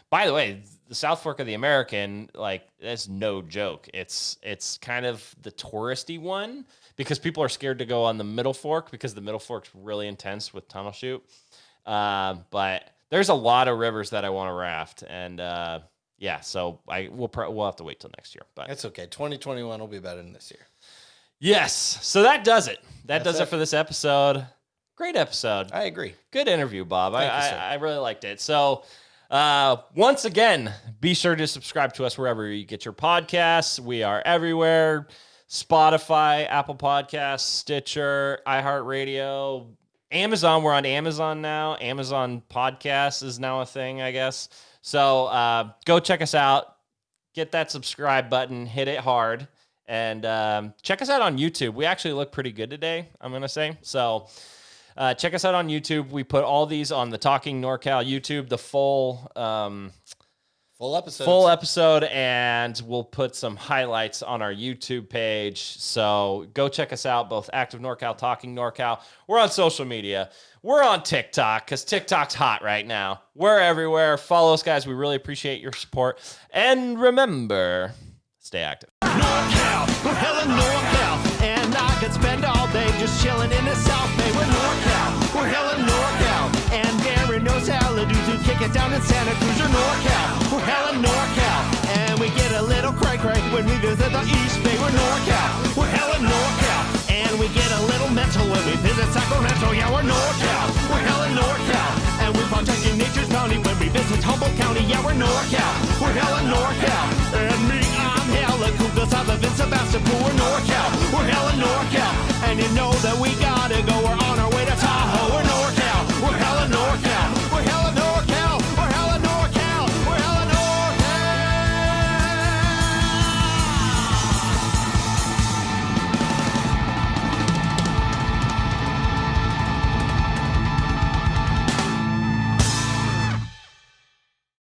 By the way, the South Fork of the American, like, that's no joke. It's kind of the touristy one because people are scared to go on the Middle Fork because the Middle Fork's really intense with tunnel shoot. But there's a lot of rivers that I want to raft, and so we'll have to wait till next year. But it's okay. 2021 will be better than this year. Yes. So that does it. That does it for this episode. Great episode. I agree. Good interview, Bob. I really liked it. So. Once again, be sure to subscribe to us wherever you get your podcasts. We are everywhere. Spotify, Apple Podcasts, Stitcher, iHeartRadio, Amazon. We're on Amazon now. Amazon Podcasts is now a thing, I guess. So go check us out. Get that subscribe button. Hit it hard. And check us out on YouTube. We actually look pretty good today, I'm going to say. So check us out on YouTube. We put all these on the Talking NorCal YouTube, the full episode, and we'll put some highlights on our YouTube page. So go check us out, both Active NorCal, Talking NorCal. We're on social media. We're on TikTok because TikTok's hot right now. We're everywhere. Follow us, guys. We really appreciate your support. And remember, stay active. NorCal, we're hella NorCal, and I could spend all day just chilling in the South Bay. We're NorCal, we're hella NorCal, and Darren knows how to do to kick it down in Santa Cruz or NorCal.